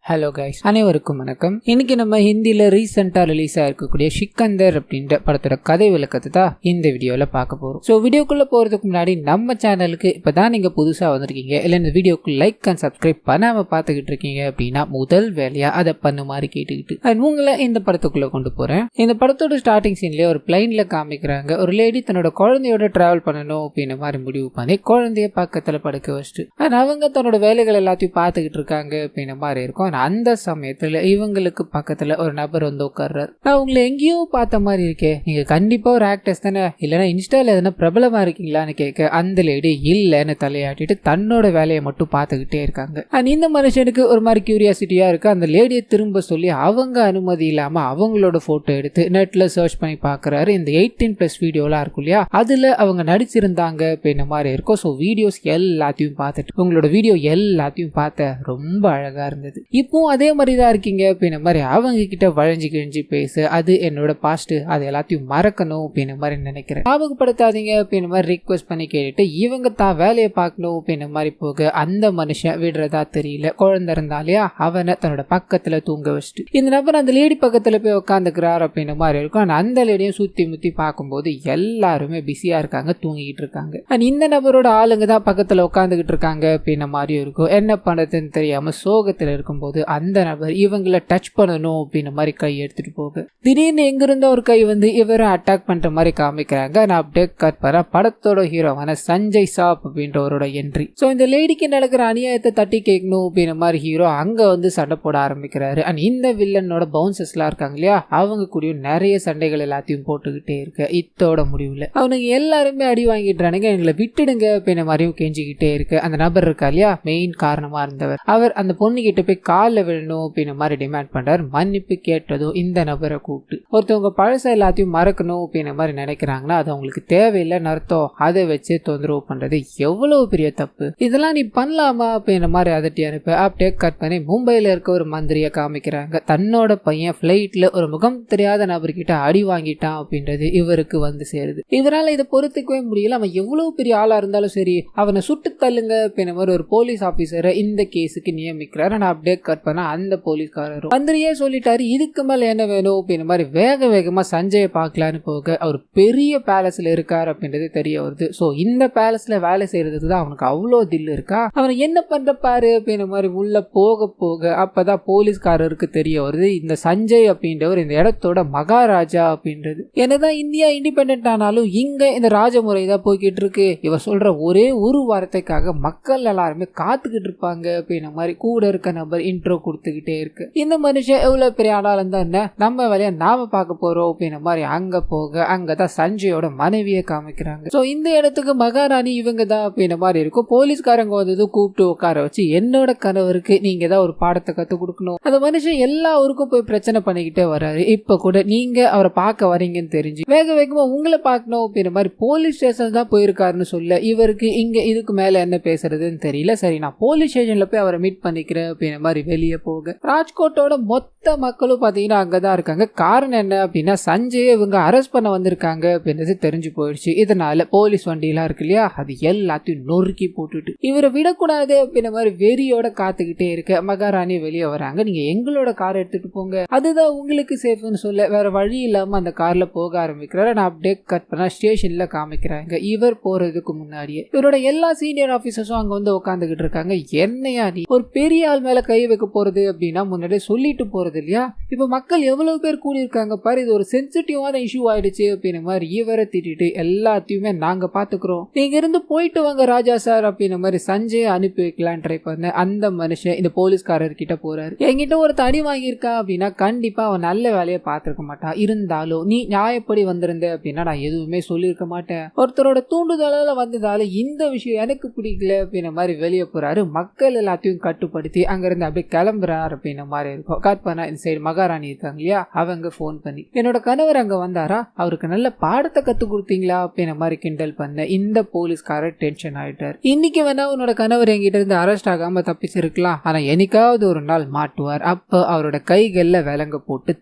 Hello guys, அனைவருக்கும் வணக்கம். இன்னைக்கு நம்ம ஹிந்தியில் ரீசெண்டாக ரிலீஸ் ஆகிருக்கக்கூடிய சிக்கந்தர் அப்படின்ற படத்தோட கதை விளக்கத்தை தான் இந்த வீடியோவில் பார்க்க போகிறோம். ஸோ வீடியோக்குள்ளே போகிறதுக்கு முன்னாடி நம்ம சேனலுக்கு இப்போ தான் நீங்கள் புதுசாக வந்திருக்கீங்க, இல்லை இந்த வீடியோக்கு லைக் அண்ட் சப்ஸ்கிரைப் பண்ணாமல் பார்த்துக்கிட்டு இருக்கீங்க அப்படின்னா முதல் வேலையாக அதை பண்ண மாதிரி கேட்டுக்கிட்டு அண்ட் உங்களை இந்த படத்துக்குள்ளே கொண்டு போகிறேன். இந்த படத்தோட ஸ்டார்டிங் சீன்லேயே ஒரு பிளைனில் காமிக்கிறாங்க. ஒரு லேடி தன்னோட குழந்தையோட ட்ராவல் பண்ணணும் அப்படின்ற மாதிரி முடிவு பண்ணி குழந்தைய பக்கத்தில் படுக்க வச்சுட்டு அண்ட் அவங்க தன்னோட வேலைகள் எல்லாத்தையும் பார்த்துக்கிட்டு இருக்காங்க அப்படின்ற மாதிரி இருக்கும். அந்த சமயத்துல இவங்களுக்கு பக்கத்துல ஒரு நபர் வந்து உட்கார்றாரு. நான் உங்களை எங்கேயோ பார்த்த மாதிரி இருக்கே, நீங்க கண்டிப்பா ஒரு ஆக்டர்ஸ் தானே, இல்லைன்னா இன்ஸ்டால எதனா பிரபலமா இருக்கீங்களான்னு கேட்க அந்த லேடி இல்லைன்னு தலையாட்டிட்டு தன்னோட வேலையை மட்டும் பார்த்துக்கிட்டே இருக்காங்க. அண்ட் இந்த மனுஷனுக்கு ஒரு மாதிரி கியூரியாசிட்டியா இருக்கு. அந்த லேடியை திரும்ப சொல்லி அவங்க அனுமதி இல்லாம அவங்களோட போட்டோ எடுத்து நெட்ல சர்ச் பண்ணி பாக்குறாரு. இந்த 18+ வீடியோலாம் இருக்கும் இல்லையா, அதுல அவங்க நடிச்சிருந்தாங்க அப்படின்ற மாதிரி இருக்கும். ஸோ வீடியோஸ் எல்லாத்தையும் பார்த்துட்டு உங்களோட வீடியோ எல்லாத்தையும் பார்த்த ரொம்ப அழகா இருந்தது, இப்போ அதே மாதிரி தான் இருக்கீங்க அப்படின்ற மாதிரி அவங்க கிட்ட வளைஞ்சு கிழிஞ்சு பேசு, அது என்னோட பாஸ்ட், அது எல்லாத்தையும் மறக்கணும் அப்படின்ற மாதிரி நினைக்கிறேன், ஞாபகப்படுத்தாதீங்க அப்படின்ற மாதிரி ரிக்வெஸ்ட் பண்ணி கேட்டுட்டு இவங்க தான் வேலையை பார்க்கணும் அப்படின்ற மாதிரி போக அந்த மனுஷன் விடுறதா தெரியல. குழந்தை இருந்தாலையா அவனை தன்னோட பக்கத்துல தூங்க வச்சுட்டு இந்த நபர் அந்த லேடி பக்கத்துல போய் உட்காந்துக்கிறார் அப்படின்ற மாதிரி இருக்கும். அந்த லேடியும் சுத்தி முத்தி பார்க்கும்போது எல்லாருமே பிஸியா இருக்காங்க, தூங்கிட்டு இருக்காங்க. அண்ட் இந்த நபரோட ஆளுங்க தான் பக்கத்துல உட்காந்துக்கிட்டு இருக்காங்க அப்படின்ற மாதிரி இருக்கும். என்ன பண்றதுன்னு தெரியாம சோகத்துல இருக்கும்போது அந்த நபர் இவங்களை டச் பண்ணணும் அப்படின்ற மாதிரி கை எடுத்துட்டு போக திடீர்னு எங்கிருந்த ஒரு கை வந்து இவரை அட்டாக் பண்ற மாதிரி காமிக்கிறாங்க. நான் அப்படியே கட் பண்ண படத்தோட ஹீரோவான சஞ்சய் சாப் அப்படின்றவரோட என்ட்ரி. ஸோ இந்த லேடிக்கு நடக்கிற அநியாயத்தை தட்டி கேட்கணும் அப்படின்ற மாதிரி ஹீரோ அங்க வந்து சண்டை போட ஆரம்பிக்கிறாரு. அண்ட் இந்த வில்லனோட பவுன்சர்ஸ் எல்லாம் இருக்காங்க இல்லையா, அவங்க கூடயும் நிறைய சண்டைகள் எல்லாத்தையும் போட்டுக்கிட்டே இருக்கு. இத்தோட முடிவுல அவனுக்கு எல்லாருமே அடி வாங்கிடுறானுங்க, எங்களை விட்டுடுங்க அப்படின்ற மாதிரியும் கெஞ்சிக்கிட்டே இருக்கு. அந்த நபர் இருக்கா இல்லையா, மெயின் காரணமா இருந்தவர், அவர் அந்த பொண்ணு கிட்ட போய் காலில் விழணும் அப்படின்ற மாதிரி டிமாண்ட் பண்றாரு. மன்னிப்பு கேட்டதும் இந்த நபரை கூப்பிட்டு ஒருத்தவங்க பழச எல்லாத்தையும் மறக்கணும் அப்படின்ற மாதிரி நினைக்கிறாங்கன்னா அது அவங்களுக்கு தேவையில்லைன்னு அர்த்தம். அதை வச்சு தொந்தரவு பண்றது எவ்வளவு பெரிய தப்பு, இதெல்லாம் நீ பண்ணலாமா அப்படின்ற மாதிரி அதட்டி அனுப்ப அப்படியே கட் பண்ணி மும்பையில இருக்க ஒரு மந்திரியை காமிக்கிறாங்க. தன்னோட பையன் பிளைட்ல ஒரு முகம் தெரியாத நபர்கிட்ட அடி வாங்கிட்டான் அப்படின்றது இவருக்கு வந்து சேருது. இவரால் இதை பொறுத்துக்கவே முடியல. அவன் எவ்வளவு பெரிய ஆளா இருந்தாலும் சரி அவனை சுட்டு தள்ளுங்க அப்படின்ற மாதிரி ஒரு போலீஸ் ஆபீசரை இந்த கேஸுக்கு நியமிக்கிறாரு. நான் அப்படியே கட் பண்ண அந்த போலீஸ்காரரும் மந்திரியே சொல்லிட்டாரு இதுக்கு மேல என்ன வேணும் அப்படின்ற மாதிரி வேக வேகமா சஞ்சயை பார்க்கலான்னு போக அவர் பெரிய பேலஸ்ல இருக்காரு அப்படின்றது தெரிய வருது. சோ இந்த பேலஸ்ல வேலை செய்யறதுக்கு தான் அவனுக்கு அவ்வளோ தில் இருக்கா, அவனை என்ன பண்ற பாரு அப்படின்ற மாதிரி உள்ள போக போக அப்பதான் போலீஸ்காரருக்கு தெரிய வருது இந்த சஞ்சய் அப்படின்றவர் இந்த இடத்தோட மகாராஜா அப்படின்றது. என்னதான் இந்தியா இண்டிபெண்டன்ட் ஆனாலும் இங்க இந்த ராஜமுறை தான் போய்கிட்டு இருக்கு. இவ சொல்ற ஒரே ஒரு வார்த்தைக்காக மக்கள் எல்லாருமே காத்துக்கிட்டு இருப்பாங்க அப்படின்ற மாதிரி கூட இருக்க நபர் இன்ட்ரோ கொடுத்துக்கிட்டே இருக்கு. இந்த மனுஷன் எவ்வளவு பெரிய ஆளாலும் தான் என்ன, நம்ம வேலையை நாம பார்க்க போறோம் அப்படின்ற மாதிரி அங்க போக அங்கதான் சஞ்சயோட மனைவியை காமிக்கிறாங்க. சோ இந்த இடத்துக்கு மகாராணி இவங்க தான் அப்படின்ற மாதிரி இருக்கும். போலீஸ்காரங்க வந்ததும் கூப்பிட்டு உட்கார வச்சு என்னோட கணவருக்கு நீங்க தான் ஒரு பாடத்தை கத்து கொடுக்கணும். அந்த மனுஷன் எல்லா ஊருக்கும் போய் பிரச்சனை பண்ணிக்கிட்டே வர்றாரு. இப்ப கூட நீங்க அவரை பார்க்க வரீங்கன்னு தெரிஞ்சு வேக வேகமா உங்களை பார்க்கணும் அப்படின்ற மாதிரி போலீஸ் ஸ்டேஷன் தான் போயிருக்காருன்னு சொல்ல இவருக்கு இங்க இதுக்கு மேல என்ன பேசுறதுன்னு தெரியல. சரி நான் போலீஸ் ஸ்டேஷன்ல போய் அவரை மீட் பண்ணிக்கிறேன் அப்படின்ற மாதிரி வெளியே போக ராஜ்கோட்டோட மொத்த மக்களும் பாத்தீங்கன்னா அங்கதான் இருக்காங்க. காரணம் என்ன அப்படின்னா சஞ்சய் இவங்க அரெஸ்ட் பண்ண வந்திருக்காங்க அப்படின்றது தெரிஞ்சு போயிடுச்சு. இதனால போலீஸ் வண்டியெல்லாம் இருக்கு இல்லையா, அது எல்லாத்தையும் நொறுக்கி போட்டுட்டு இவரை விடக்கூடாது அப்படின்ற மாதிரி வெறியோட காத்துக்கிட்டே இருக்க மகாராணி வெளியே வராங்க. நீங்க எங்களோட கார் எடுத்துட்டு போங்க, அதுதான் உங்களுக்கு சேஃப்னு சொல்ல வேற வழி இல்லாம அந்த கார்ல போக ஆரம்பிக்கிறாரு. நான் அப்படியே கட் பண்ண ஸ்டேஷன்ல காமிக்கிறாங்க. இவர் போறதுக்கு முன்னாடியே இவரோட எல்லா சீனியர் ஆபீசர்ஸும் அங்க வந்து உட்காந்துக்கிட்டு இருக்காங்க. என்னையா நீ ஒரு பெரிய ஆள் மேல கை வைக்க போறது அப்படின்னா முன்னாடியே சொல்லிட்டு போறது இல்லையா, இப்ப மக்கள் எவ்வளவு பேர் கூடியிருக்காங்க பாரு, இது ஒரு சென்சிட்டிவான இஷ்யூ ஆயிடுச்சு அப்படின்ற மாதிரி இவரை திட்டிட்டு எல்லாத்தையுமே நாங்க பாத்துக்கிறோம், நீங்க இருந்து போயிட்டு வாங்க ராஜா சார் அப்படின்ற மாதிரி சஞ்சய் அனுப்பி வைக்கலாம் ட்ரை பண்ண அந்த மனுஷன் இந்த போலீஸ்காரர் கிட்ட போறாரு. என்கிட்ட ஒரு தடி வாங்கியிருக்கா அப்படின்னா கண்டிப்பா அவன் நல்ல வேலையை பார்த்திருக்க மாட்டான், இருந்தாலும் நீ நியாயப்படி வந்திருந்த அப்படின்னா நான் எதுவுமே சொல்லியிருக்க மாட்டேன், ஒருத்தரோட தூண்டுதலால வந்ததால இந்த விஷயம் எனக்கு பிடிக்கல அப்படின்ற மாதிரி வெளியே போறாரு. மக்கள் எல்லாத்தையும் கட்டுப்படுத்தி அங்கிருந்து அப்படியே கிளம்புறாரு அப்படின்ற மாதிரி இருக்கும். கட் பண்ண இந்த சைடு மகாராணி இருக்காங்க இல்லையா, அவங்க போன் பண்ணி என்னோட கணவர் அங்க வந்தாரா, அவருக்கு நல்ல பாடத்தை கத்து கொடுத்தீங்களா அப்படின்ற மாதிரி கிண்டல் பண்ண இந்த போலீஸ்காரர் டென்ஷன் ஆயிட்டார். இன்னைக்கு வேணா உன்னோட கணவர் என்கிட்ட இருந்து அரெஸ்ட் ஆகாம தப்பிச்சிருக்கலாம், ஆனா என்னைக்காவது ஒரு நாள் மாட்டுவார், அப்ப அவரோட கைகள்ல விலங்க போட்டு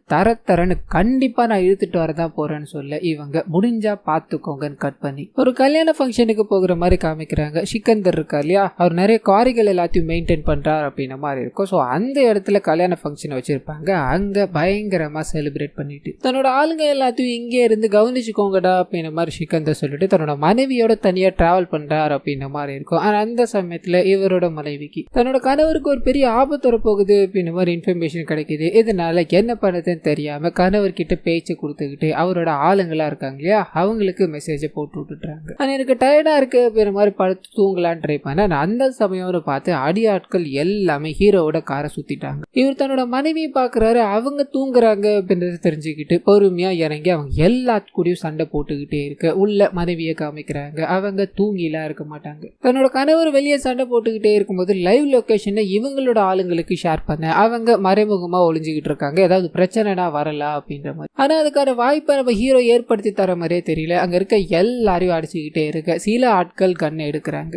தரன்னு கண்டிப்பா நான் இழுத்துட்டு வரதான் போறேன்னு சொல்ல இவங்க முடிஞ்சா பாத்துக்கோங்கன்னு கட் பண்ணி ஒரு கல்யாண ஃபங்க்ஷனுக்கு போகிற மாதிரி காமிக்கிறாங்க. சிக்கந்தர் இருக்கா இல்லையா, அவர் நிறைய காரிகள் எல்லாத்தையும் மெயின்டைன் பண்றாரு அப்படின்ற மாதிரி இருக்கும். ஸோ அந்த இடத்துல கல்யாண ஃபங்க்ஷன் வச்சிருப்பாங்க. அங்க பயங்கரமா செலிப்ரேட் பண்ணிட்டு தன்னோட ஆளுங்க எல்லாத்தையும் இங்கே இருந்து கவனிச்சுக்கோங்கடா அப்படின்ற மாதிரி சிக்கந்தர் சொல்லிட்டு தன்னோட மனைவியோட தனியா டிராவல் பண்றாரு அப்படின்ற மாதிரி இருக்கும். ஆனா அந்த சமயத்துல இவரோட மனைவிக்கு தன்னோட கணவருக்கு ஒரு பெரிய ஆபத்து வரப்போகுது அப்படின்ற மாதிரி இன்ஃபர்மேஷன் கிடைக்குது. இதனால என்ன பண்ணதுன்னு தெரியாம கணவர்கிட்ட பேச்சு கொடுத்துக்கிட்டு அவரோட ஆளுங்களா இருக்காங்க இல்லையா அவங்களுக்கு மெசேஜை போட்டு விட்டுறாங்க. ஆனா எனக்கு டயர்டா இருக்கு அப்படின்ற மாதிரி படுத்து தூங்கலான்னு ட்ரை பண்ண அந்த சமயம் பார்த்து அடியாட்கள் எல்லாமே ஹீரோவோட காரை சுத்திட்டாங்க. இவர் தன்னோட மனைவியை பாக்குறாரு, அவங்க தூங்குறாங்க அப்படின்றத தெரிஞ்சுக்கிட்டு பொறுமையா இறங்கி அவங்க எல்லாத்துக்கூடயும் சண்டை போட்டுக்கிட்டே இருக்க உள்ள மனைவியை காமிக்கிறாங்க. அவங்க தூங்கிலாம் இருக்க மாட்டாங்க. தன்னோட கணவர் வெளியே சண்டை போட்டுக்கிட்டே இருக்கும்போது லைவ் லொகேஷனை இவங்களோட ஆளுங்களுக்கு ஷேர் பண்ண அவங்க மறைமுகமா ஒளிஞ்சுக்கிட்டு இருக்காங்க. ஏதாவது பிரச்சனைனா வரலாம் அப்படின்ற மாதிரி. ஆனா அதுக்கான வாய்ப்பை நம்ம ஹீரோ ஏற்படுத்தி தர மாதிரியே தெரியல. அங்க இருக்க எல்லாரையும் அடிச்சுக்கிட்டே இருக்க சில ஆட்கள் கண்ணை எடுக்கிறாங்க.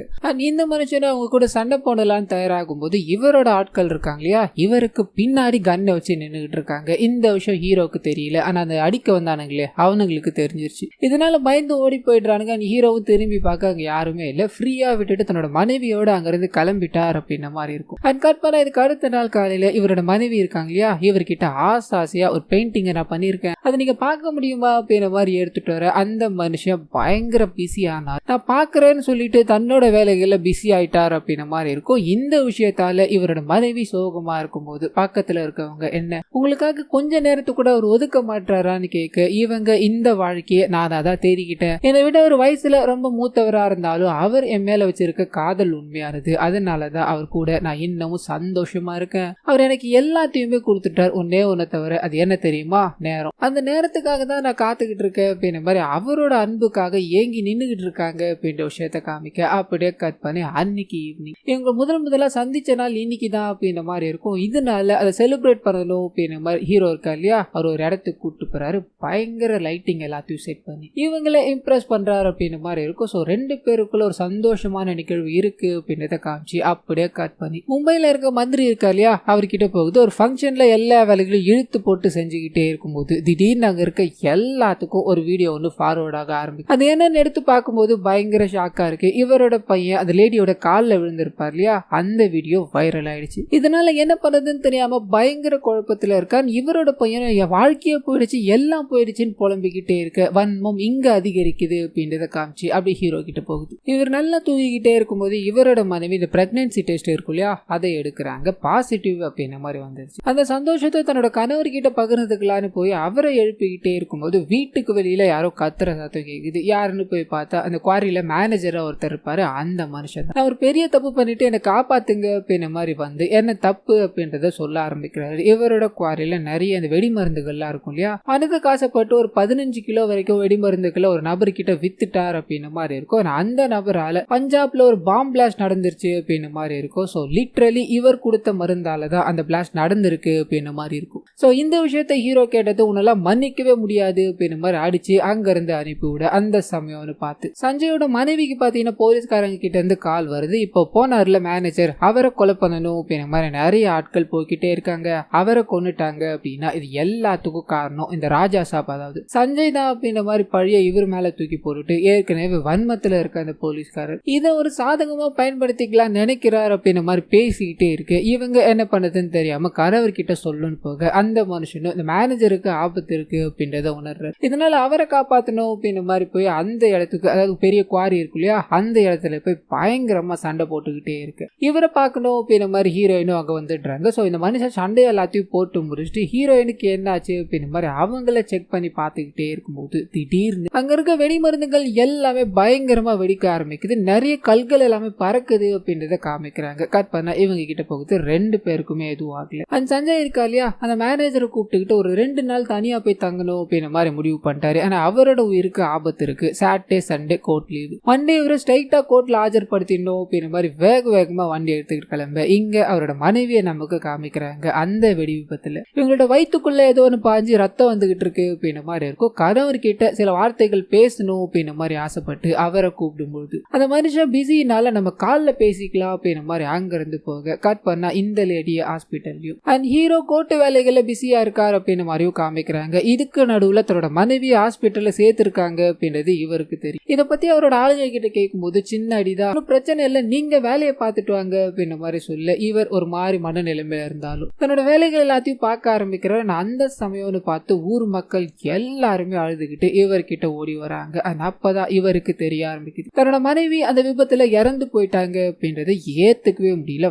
இந்த மனுஷனை அவங்க கூட சண்டை போடலான்னு தயாராகும் போது இவரோட ஆட்கள் இருக்காங்க இல்லையா இவருக்கு பின்னாடி கண்ணை வச்சு நின்றுகிட்டு இருக்காங்க. இந்த விஷயம் ஹீரோக்கு தெரியல. ஆனா அந்த அடிக்க வந்தானுங்களே அவனுங்களுக்கு தெரிஞ்சிருச்சு. இதனால பயந்து ஓடி போயிடுறானுங்க. ஹீரோவும் திரும்பி பார்க்க அங்க யாருமே இல்ல. ஃப்ரீயா விட்டுட்டு தன்னோட மனைவியோட அங்கிருந்து கிளம்பிட்டார் அப்படின்ற மாதிரி இருக்கும். அண்ட் கட் பண்ண இதுக்கு அடுத்த நாள் காலையில இவரோட மனைவி இருக்காங்க இல்லையா இவர்கிட்ட ஆசையா ஒரு பெயிண்டிங்கை நான் பண்ணிருக்கேன், அதை நீங்க பார்க்க முடியுமா அப்படின்ற மாதிரி எடுத்துட்டு வர அந்த மனுஷன் பயங்கர பிஸி ஆனார். நான் பாக்குறேன்னு சொல்லிட்டு தன்னோட வேலைகள்ல பிஸி ஆயிட்டார் அப்படின்ற மாதிரி இருக்கும். இந்த விஷயத்தால இவரோட மனைவி சோகமா இருக்கும்போது பக்கத்துல இருக்கவங்க என்ன உங்களுக்காக கொஞ்ச நேரத்துக்கு கூட அவர் ஒதுக்க மாட்டாரான்னு கேட்க இவங்க இந்த வாழ்க்கையை நான் அதான் தேடிக்கிட்டேன். என்னை விட ஒரு வயசுல ரொம்ப மூத்தவரா இருந்தாலும் அவர் என் மேல வச்சிருக்க காதல் உண்மையானது. அதனாலதான் அவர் கூட நான் இன்னமும் சந்தோஷமா இருக்கேன். அவர் எனக்கு எல்லாத்தையுமே கொடுத்துட்டார். ஒன்னே ஒன்ன தவிர அது என்ன தெரியுமா நேரம். அந்த நேரத்துக்காக தான் நான் காத்துக்கிட்டு இருக்கேன் அப்படின்ற மாதிரி அவரோட அன்புக்காக ஏங்கி நின்னுகிட்டு இருக்காங்க அப்படின்ற விஷயத்த காமிக்க அப்படியே கட் பண்ணி அன்னைக்கு ஈவினிங் இவங்க முதலா சந்திச்ச நாள் இன்னைக்கு தான் அப்படின்ற மாதிரி இருக்கும். இதனால அதை செலிப்ரேட் பண்ணணும் அப்படின்ற மாதிரி ஹீரோ இருக்கா இல்லையா அவர் ஒரு இடத்துக்கு கூப்பிட்டு போறாரு. பயங்கர லைட்டிங் எல்லாத்தையும் செட் பண்ணி இவங்களை இம்ப்ரெஸ் பண்றாரு அப்படின்ற மாதிரி இருக்கும். ஸோ ரெண்டு பேருக்குள்ள ஒரு சந்தோஷமான நிகழ்வு இருக்கு அப்படின்றத காமிச்சு அப்படியே கட் பண்ணி மும்பைல இருக்க மந்திரி இருக்கா இல்லையா அவர்கிட்ட போகுது. ஒரு ஃபங்க்ஷன்ல எல்லா வேலைகளையும் இழுத்து போட்டு செஞ்சுக்கிட்டே இருக்கும்போது திடீர்னு அங்க இருக்க எல்லாத்துக்கும் ஒரு வீடியோ ஒன்று ஃபார்வர்டாக ஆரம்பிக்கும். அது என்னன்னு எடுத்து பார்க்கும்போது பயங்கர ஷாக்கா இருக்கு. இவரோட பையன் அந்த லேடியோட காலில் விழுந்திருப்பார் இல்லையா அந்த வீடியோ வைரல் ஆயிடுச்சு. இதனால என்ன பண்ணதுன்னு தெரியாம பயங்கர குழப்பத்துல இருக்கான். இவரோட பையன் என் வாழ்க்கையே போயிடுச்சு எல்லாம் போயிடுச்சுன்னு புலம்பிக்கிட்டே இருக்க வன்மம் இங்க அதிகரிக்குது அப்படின்றத காமிச்சு அப்படி ஹீரோ கிட்ட போகுது. இவர் நல்லா தூங்கிக்கிட்டே இருக்கும்போது இவரோட மனைவி இந்த பிரெக்னன்சி டெஸ்ட் இருக்கும் இல்லையா அதை எடுக்கிறாங்க. பாசிட்டிவ் அப்படின்ற மாதிரி வந்துருச்சு. அந்த சந்தோஷத்தை தன்னோட கணவர்கிட்ட பகிர்ந்துக்கலான்னு போய் அவரை எழுப்பிக்கிட்டே இருக்கும்போது வீட்டுக்கு வெளியில யாரோ கத்துற சத்தம் கேக்குது. யாருன்னு போய் பார்த்தா அந்த குவாரியில மேனேஜரா ஒருத்தர் இருப்பாரு. அந்த மனுஷன் நான் ஒரு பெரிய தப்பு பண்ணிட்டு என்னை காப்பாத்துங்க அப்படின்ற மாதிரி வந்து என்ன தப்பு அப்படின்றத சொல்ல ஆரம்பிக்கிறாரு. இவரோட குவாரியில நிறைய இந்த வெடிமருந்துகள்லாம் இருக்கும் இல்லையா அதுக்கு காசப்பட்டு ஒரு 15 கிலோ வரைக்கும் வெடிமருந்துகளை ஒரு நபர் கிட்ட வித்துட்டார் அப்படின்ற மாதிரி இருக்கும். அந்த நபரால பஞ்சாப்ல ஒரு பாம் பிளாஸ்ட் நடந்துருச்சு அப்படின்ற மாதிரி இருக்கும். ஸோ லிட்ரலி இவர் கொடுத்த மருந்தால தான் அந்த பிளாஸ்ட் நடந்திருக்கு அப்படின்ற மாதிரி இருக்கும். ஸோ இந்த விஷயத்த ஹீரோ கேட்டது உன்னெல்லாம் மன்னிக்கவே முடியாது அப்படின்ற மாதிரி அடிச்சு அங்க இருந்து அனுப்பிவிட அந்த சமயம்னு பார்த்து சஞ்சயோட மனைவிக்கு பாத்தீங்கன்னா போலீஸ்காரங்க கிட்ட இருந்து கால் வருது. இப்போ போனார்ல மேனேஜர் அவரை கொலை பண்ணணும் அப்படின்ற மாதிரி நிறைய ஆட்கள் போய்கிட்டே இருக்காங்க. அவரை கொன்னுட்டாங்க அப்படின்னா இது எல்லாத்துக்கும் காரணம் இந்த ராஜா சாப் அதாவது சஞ்சய் தான் அப்படின்ற மாதிரி பழைய இவர் மேல தூக்கி போட்டுட்டு ஏற்கனவே வன்மத்துல இருக்க அந்த போலீஸ்காரர் இதை ஒரு சாதகமா பயன்படுத்திக்கலாம் நினைக்கிறார் அப்படின்ற மாதிரி பேசிக்கிட்டே இருக்கு. இவங்க என்ன பண்ணதுன்னு தெரியாம கணவர்கிட்ட சொல்லணும்னு போக அந்த மனுஷனும் இந்த மேனேஜருக்கு ஆபத்து இருக்கு அப்படின்றத உணர்றாரு. இதனால அவரை காப்பாற்றணும் அப்படின்ற மாதிரி போய் அந்த இடத்துக்கு அதாவது பெரிய குவாரி இருக்கு இல்லையா அந்த இடத்துல போய் பயங்கரமா சண்டை போட்டுக்கிட்டே இருக்கு. இவரை பார்க்கணும் அப்படின்ற மாதிரி ஹீரோயினும் அங்க வந்துடுறாங்க. ஸோ இந்த மனுஷன் சண்டை எல்லாத்தையும் போட்டு முடிச்சுட்டு ஹீரோயினுக்கு என்ன ஆச்சு அப்படின்ற மாதிரி அவங்கள செக் பண்ணி பார்த்துக்கிட்டே இருக்கும்போது திடீர்னு அங்க இருக்க வெடிமருந்துகள் எல்லாமே பயங்கரமா வெடிக்க ஆரம்பிக்குது. நிறைய கல்கள் எல்லாமே பறக்குது அப்படின்றத காமிக்கிறாங்க. கட் பண்ண இவங்க கிட்ட போகுது. ரெண்டு பேருக்குமே எதுவும் ஆகல. அந்த சஞ்சய் இருக்கா இல்லையா அந்த மேனேஜரை கூப்பிட்டுக்கிட்டு ஒரு 2 நாள் தனியா போய் தங்கணும் அப்படின்ற மாதிரி முடிவு பண்ணிட்டாரு. ஆனா அவரோட உயிருக்கு ஆபத்து இருக்கு. Saturday Sunday court leave. Monday இவரை ஸ்ட்ரைட்டா கோர்ட்ல ஆஜர்படுத்திடணும் அப்படின்ற மாதிரி வேகமா வண்டி எடுத்துக்கிட்டு கிளம்ப இங்க அவரோட மனைவியை நமக்கு காமிக்கிறாங்க. அந்த வெடி விபத்துல இவங்களோட வயிற்றுக்குள்ள ஏதோ ஒன்று பாஞ்சு ரத்தம் வந்துகிட்டு இருக்கு அப்படின்ற மாதிரி இருக்கும். கணவர்கிட்ட சில வார்த்தைகள் பேசணும் அப்படின்ற மாதிரி ஆசைப்பட்டு அவரை கூப்பிடும்போது அந்த மனுஷன் பிஸினால நம்ம காலில் பேசிக்கலாம் அப்படின்ற மாதிரி அங்கிருந்து போக கட் பண்ணா இந்த லேடிய ஹாஸ்பிட்டல்லையும் அண்ட் ஹீரோ கோர்ட்டு வேலைகளை பிஸியா இருக்காரு அப்படின்னு மாதிரியும் காமிக்கிறாங்க. இதுக்கு நடுவுல தன்னோட மனைவி ஹாஸ்பிட்டல்ல சேர்த்திருக்காங்க அப்படின்றது இவருக்கு தெரியும். இத பத்தி அவரோட ஆளுங்க கிட்ட கேட்கும்போது சின்ன அடிதான், பிரச்சனை இல்ல, நீங்க வேலையை பார்த்துட்டு வாங்க அப்படின்ற மாதிரி சொல்ல இவர் ஒரு மாதிரி மனநிலைமையில இருந்தாலும் தன்னோட வேலைகள் எல்லாத்தையும் பார்க்க ஆரம்பிக்கிறார். அந்த சமயம்னு பார்த்து ஊர் மக்கள் எல்லாருமே அழுதுகிட்டு இவர்கிட்ட ஓடி வராங்க. அப்பதான் இவருக்கு தெரிய ஆரம்பிக்குது தன்னோட மனைவி அந்த விபத்துல இறந்து போயிட்டாங்க அப்படின்றத ஏத்துக்கவே முடியல.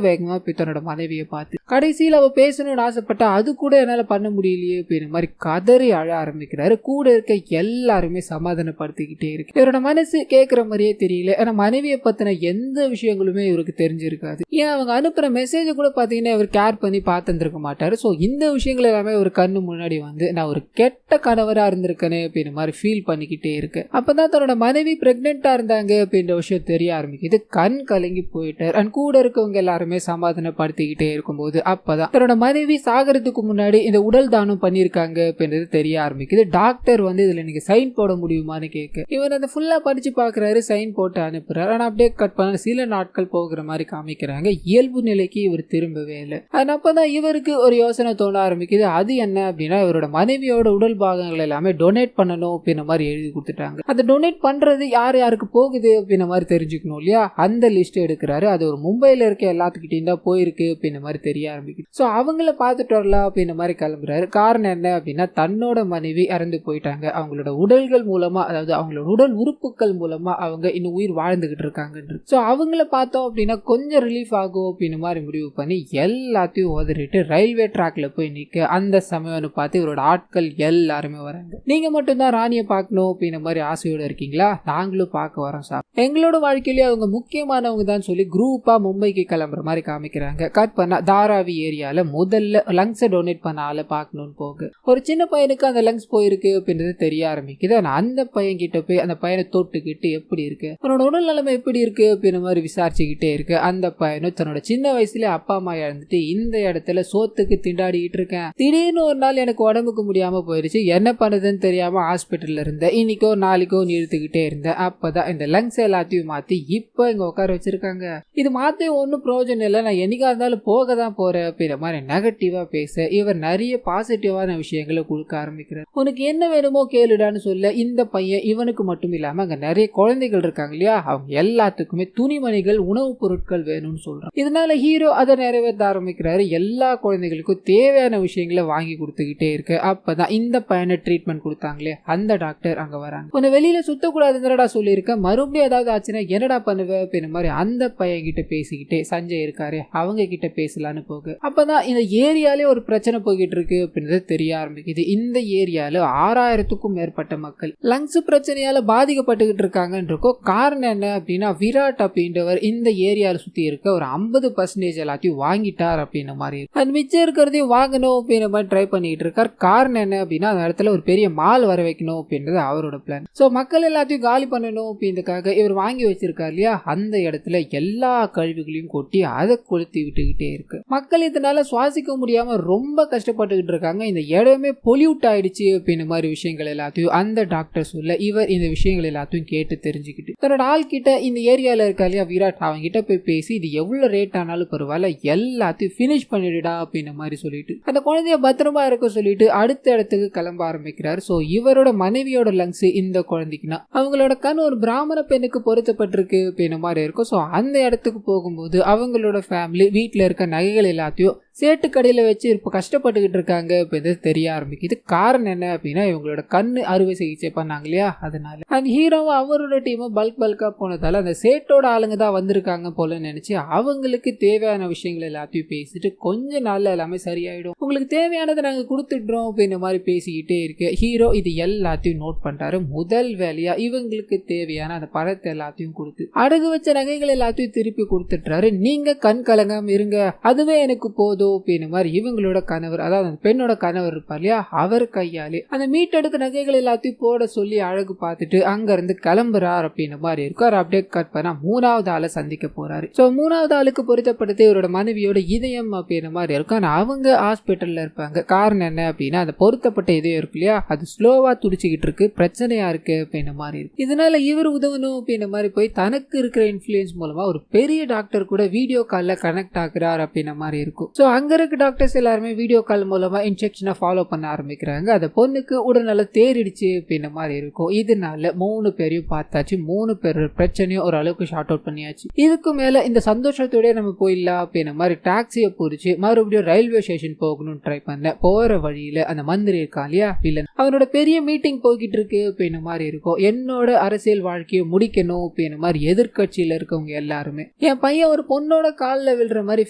வேகமா போய் தன்னோட மனைவியை பார்த்து கடைசியில் அவ பேசணும்னு ஆசைப்பட்டா அது கூட என்னால பண்ண முடியலையே அப்படின்ற மாதிரி கதறி அழ ஆரம்பிக்கிறாரு. கூட இருக்க எல்லாருமே சமாதானப்படுத்திக்கிட்டே இருக்கு. இவரோட மனசு கேட்கிற மாதிரியே தெரியல. ஆனா மனைவியை பத்தின எந்த விஷயங்களுமே இவருக்கு தெரிஞ்சிருக்காது. ஏன் அவங்க அனுப்புற மெசேஜ் கூட பாத்தீங்கன்னா இவர் கேர் பண்ணி பார்த்துருக்க மாட்டாரு. சோ இந்த விஷயங்கள் எல்லாமே ஒரு கண்ணு முன்னாடி வந்து நான் ஒரு கெட்ட கணவரா இருந்திருக்கேனே அப்படின்ற மாதிரி ஃபீல் பண்ணிக்கிட்டே இருக்கு. அப்பதான் தன்னோட மனைவி பிரெக்னெண்டா இருந்தாங்க அப்படின்ற விஷயம் தெரிய ஆரம்பிக்குது. கண் கலங்கி போயிட்டார். அண்ட் கூட இருக்கவங்க எல்லாருமே சமாதானப்படுத்திக்கிட்டே இருக்கும்போது அப்பதான் தன்னோட மனைவி சாகறதுக்கு முன்னாடி இந்த உடல் தானம் பண்ணிருக்காங்க அப்படின்றது தெரிய ஆரம்பிக்குது. டாக்டர் வந்து இதுல நீங்க சைன் போட முடியுமான்னு கேட்க இவர் அதை ஃபுல்லா படிச்சு பாக்குறாரு, சைன் போட்டு அனுப்புறாரு. ஆனா அப்படியே கட் பண்ண சில நாட்கள் போகிற மாதிரி காமிக்கிறாங்க. இயல்பு நிலைக்கு இவர் திரும்பவே இல்லை. அப்பதான் இவருக்கு ஒரு யோசனை தோண ஆரம்பிக்குது. அது என்ன அப்படின்னா இவரோட மனைவியோட உடல் பாகங்கள் எல்லாமே டொனேட் பண்ணணும் அப்படின்ற மாதிரி எழுதி கொடுத்துட்டாங்க. அதை டொனேட் பண்றது யார் யாருக்கு போகுது அப்படின்ற மாதிரி தெரிஞ்சுக்கணும் இல்லையா? அந்த லிஸ்ட் எடுக்கிறாரு. அது ஒரு மும்பைல இருக்க எல்லாத்துக்கிட்டையும் தான் போயிருக்கு அப்படின்ற மாதிரி தெரிய ஆரம்பிக்குது. சோ அவங்கள பார்த்துட்டு வரலாம் அப்படின்ற மாதிரி கிளம்புறாரு. காரணம் என்ன அப்படின்னா தன்னோட மனைவி இறந்து போயிட்டாங்க. அவங்களோட உடல்கள் மூலமா, அதாவது அவங்களோட உடல் உறுப்புகள் மூலமா அவங்க இன்னும் உயிர் வாழ்ந்துகிட்டு இருக்காங்க. சோ அவங்கள பார்த்தோம் அப்படின்னா கொஞ்சம் ரிலீஃப் ஆகும் அப்படின்னு மாதிரி முடிவு பண்ணி எல்லாத்தையும் உதறிட்டு ரயில்வே ட்ராக்ல போய் நிக்க அந்த சமயம்னு பார்த்து இவரோட ஆட்கள் எல்லாருமே வராங்க. நீங்க மட்டும்தான் ராணியை பார்க்கணும் அப்படின்ற மாதிரி ஆசையோட இருக்கீங்களா? நாங்களும் பார்க்க வரோம் சார். எங்களோட வாழ்க்கையிலேயே அவங்க முக்கியமானவங்க தான் சொல்லி குரூப்பா மும்பைக்கு கிளம்புற மாதிரி காமிக்கிறாங்க. கட் பண்ணா தாராவி ஏரியால முதல்ல லங்ஸை டொனேட் பண்ண ஆளை பார்க்கணும்னு போக ஒரு சின்ன பையனுக்கு அந்த லங்ஸ் போயிருக்கு அப்படின்றது தெரிய ஆரம்பிக்குது. அந்த பையன் கிட்ட போய் அந்த பையனை தொட்டுக்கிட்டு எப்படி இருக்கு, உன்னோட உடல் நிலைமை எப்படி இருக்கு அப்படின்ற மாதிரி விசாரிச்சுக்கிட்டே இருக்கு. அந்த பையனும் தன்னோட சின்ன வயசுல அப்பா அம்மா இழந்துட்டு இந்த இடத்துல சோத்துக்கு திண்டாடிக்கிட்டு இருக்கேன். திடீர்னு ஒரு நாள் எனக்கு உடம்புக்கு முடியாம போயிருச்சு, என்ன பண்ணுதுன்னு தெரியாம ஹாஸ்பிட்டல்ல இருந்தேன். இன்னைக்கோ நாளைக்கோ இழுத்துக்கிட்டே இருந்தேன். அப்பதான் இந்த லங்ஸ் எல்லாத்தையும் மாத்தி இப்ப இங்க உட்கார வச்சிருக்காங்க. இது மாத்தி ஒன்னும் பிரயோஜனம் இல்லை, நான் என்னைக்கா இருந்தாலும் போக தான் போறேன் அப்படின்ற மாதிரி நெகட்டிவா பேச இவர் நிறைய பாசிட்டிவான விஷயங்களை கொடுக்க ஆரம்பிக்கிறார். உனக்கு என்ன வேணுமோ கேளுடான்னு சொல்ல இந்த பையன் இவனுக்கு மட்டும் இல்லாம அங்க நிறைய குழந்தைகள் இருக்காங்க இல்லையா, அவங்க எல்லாத்துக்குமே துணிமணிகள் உணவுப் பொருட்கள் வேணும்னு சொல்றான். இதனால ஹீரோ அதை நிறைவேற்ற ஆரம்பிக்கிறாரு. எல்லா குழந்தைகளுக்கும் தேவையான விஷயங்களை வாங்கி கொடுத்துக்கிட்டே இருக்கு. அப்பதான் இந்த பையனை ட்ரீட்மெண்ட் கொடுத்தாங்களே அந்த டாக்டர் அங்க வராங்க. உன்னை வெளியில சுத்தக்கூடாதுன்றடா சொல்லியிருக்க, மறுபடியும் ஏதாவது ஆச்சுன்னா என்னடா பண்ணுவ அப்படின்ற மாதிரி அந்த பையன் கிட்ட பேசிக்கிட்டே சஞ்சய் இருக்காரு அவங்க கிட்ட பேசலான்னு போக அப்பதான் இந்த ஏரியாலே ஒரு பிரச்சனை போய்கிட்டு இருக்கு அப்படின்றது தெரிய ஆரம்பிக்குது. இந்த ஏரியால 6000க்கும் மேற்பட்ட மக்கள் லங்ஸ் பிரச்சனையால பாதிக்கப்பட்டுக்கிட்டு இருக்காங்கன்றக்கோ காரணம் என்ன அப்படின்னா விராட் அப்படின்றவர் இந்த ஏரியால சுத்தி இருக்க ஒரு 50% எல்லாத்தையும் வாங்கிட்டார் அப்படின்ற மாதிரி அது மிச்சம் இருக்கிறதையும் வாங்கணும் அப்படின்ற மாதிரி ட்ரை பண்ணிட்டு இருக்கார். காரணம் என்ன அப்படின்னா அந்த இடத்துல ஒரு பெரிய மால் வர வைக்கணும் அப்படின்றது அவரோட பிளான். சோ மக்கள் எல்லாத்தையும் காலி பண்ணணும் அப்படின்றதுக்காக இவர் வாங்கி வச்சிருக்காரு இல்லையா, அந்த இடத்துல எல்லா கழிவுகளையும் கொட்டி அதை கொளுத்தி விட்டுக்கிட்டே இருக்கு. மக்கள் இதனால சுவாசிக்க முடியாம ரொம்ப கஷ்டப்பட்டுக்கிட்டு இருக்காங்க. இந்த இடமே பொல்யூட் ஆயிடுச்சு அப்படின்ற மாதிரி விஷயங்கள் எல்லாத்தையும் அந்த டாக்டர் சொல்ல இவர் இந்த விஷயங்கள் எல்லாத்தையும் கேட்டு தெரிஞ்சுக்கிட்டு தன்னோட ஆள் கிட்ட இந்த ஏரியால இருக்கா இல்லையா விராட், அவங்க கிட்ட போய் பேசி இது எவ்வளவு ரேட் ஆனாலும் பரவாயில்ல எல்லாத்தையும் பினிஷ் பண்ணிடுடா அப்படின்ற மாதிரி சொல்லிட்டு அந்த குழந்தைய பத்திரமா இருக்க சொல்லிட்டு அடுத்த இடத்துக்கு கிளம்ப ஆரம்பிக்கிறார். சோ இவரோட மனைவியோட லங்ஸ் இந்த குழந்தைக்குன்னா அவங்களோட கண் ஒரு பிராமண பெண்ணுக்கு பொருத்தப்பட்டிருக்கு அப்படின்ற மாதிரி இருக்கும். சோ அந்த இடத்துக்கு போகும்போது அவங்களோட ஃபேமிலி வீட்டுல இருக்க நகைகள் எல்லாத்தையும் சேட்டு கடையில வச்சு இப்ப கஷ்டப்பட்டுக்கிட்டு இருக்காங்க அப்படின்றது தெரிய ஆரம்பிக்குது. காரணம் என்ன அப்படின்னா இவங்களோட கண்ணு அறுவை சிகிச்சை பண்ணாங்க இல்லையா, அதனால அந்த ஹீரோவும் அவரோட டீமும் பல்கா போனதால அந்த சேட்டோட ஆளுங்க தான் வந்திருக்காங்க போல நினைச்சு அவங்களுக்கு தேவையான விஷயங்கள் எல்லாத்தையும் பேசிட்டு கொஞ்ச நாள்ல எல்லாமே சரியாயிடும், உங்களுக்கு தேவையானதை நாங்க கொடுத்துடுறோம் அப்படின்ற மாதிரி பேசிக்கிட்டே இருக்கு. ஹீரோ இது எல்லாத்தையும் நோட் பண்றாரு. முதல் வேலையா இவங்களுக்கு தேவையான அந்த பணத்தை எல்லாத்தையும் கொடுத்து அடகு வச்ச நகைகள் எல்லாத்தையும் திருப்பி கொடுத்துட்டாரு. நீங்க கண் கலங்காம இருங்க, அதுவே எனக்கு போதும் அப்படின்ற மாதிரி இவங்களோட கணவர், அதாவது அந்த பெண்ணோட கணவர் இருப்பார் இல்லையா, அவர் கையாலே அந்த மீட்டெடுக்க நகைகள் எல்லாத்தையும் போட சொல்லி அழகு பார்த்துட்டு அங்க இருந்து கிளம்புறார் அப்படின்ற மாதிரி இருக்கார். அப்படியே கட் பண்ணா மூணாவது ஆளை சந்திக்க போறாரு. சோ மூணாவது ஆளுக்கு பொருத்தப்படுத்தி இவரோட மனைவியோட இதயம் அப்படின்ற மாதிரி இருக்கும். ஆனா அவங்க ஹாஸ்பிட்டல்ல இருப்பாங்க. காரணம் என்ன அப்படின்னா அந்த பொருத்தப்பட்ட இதயம் இருக்கு இல்லையா, அது ஸ்லோவா துடிச்சுக்கிட்டு இருக்கு, பிரச்சனையா இருக்கு அப்படின்ற மாதிரி இருக்கு. இதனால இவர் உதவணும் அப்படின்ற மாதிரி போய் தனக்கு இருக்கிற இன்ஃபுளுன்ஸ் மூலமா ஒரு பெரிய டாக்டர் கூட வீடியோ கால்ல கனெக்ட் ஆகுறார் அப்படின்ற மாதிரி இருக்கும். சோ அங்க இருக்க டாக்டர்ஸ் எல்லாருமே வீடியோ கால் மூலமா இன்ஜெக்ஷனை ஃபாலோ பண்ண ஆரம்பிக்கிறாங்க. அந்த பொண்ணுக்கு உடல்நல தேறிடுச்சு அப்படின்ற மாதிரி இருக்கும். இதனால 3 பேரையும் பார்த்தாச்சு, 3 பேரோட பிரச்சனையும் ஓரளவுக்கு ஷார்ட் அவுட் பண்ணியாச்சு. இதுக்கு மேல இந்த சந்தோஷத்தோட நம்ம போயிடலாம் அப்படின்ற மாதிரி டாக்ஸியை பிடிச்சி மறுபடியும் ரயில்வே ஸ்டேஷன் போகணும்னு ட்ரை பண்ண போற வழியில அந்த மந்திரி இருக்கான் இல்லையா வில்லன், அவனோட பெரிய மீட்டிங் போய்கிட்டு இருக்கு அப்படின்ற மாதிரி இருக்கும். என்னோட அரசியல் வாழ்க்கையை முடிக்கணும் அப்படின்ற மாதிரி எதிர்கட்சியில இருக்கவங்க எல்லாருமே என் பையன் ஒரு பொண்ணோட காலில் விழுற மாதிரி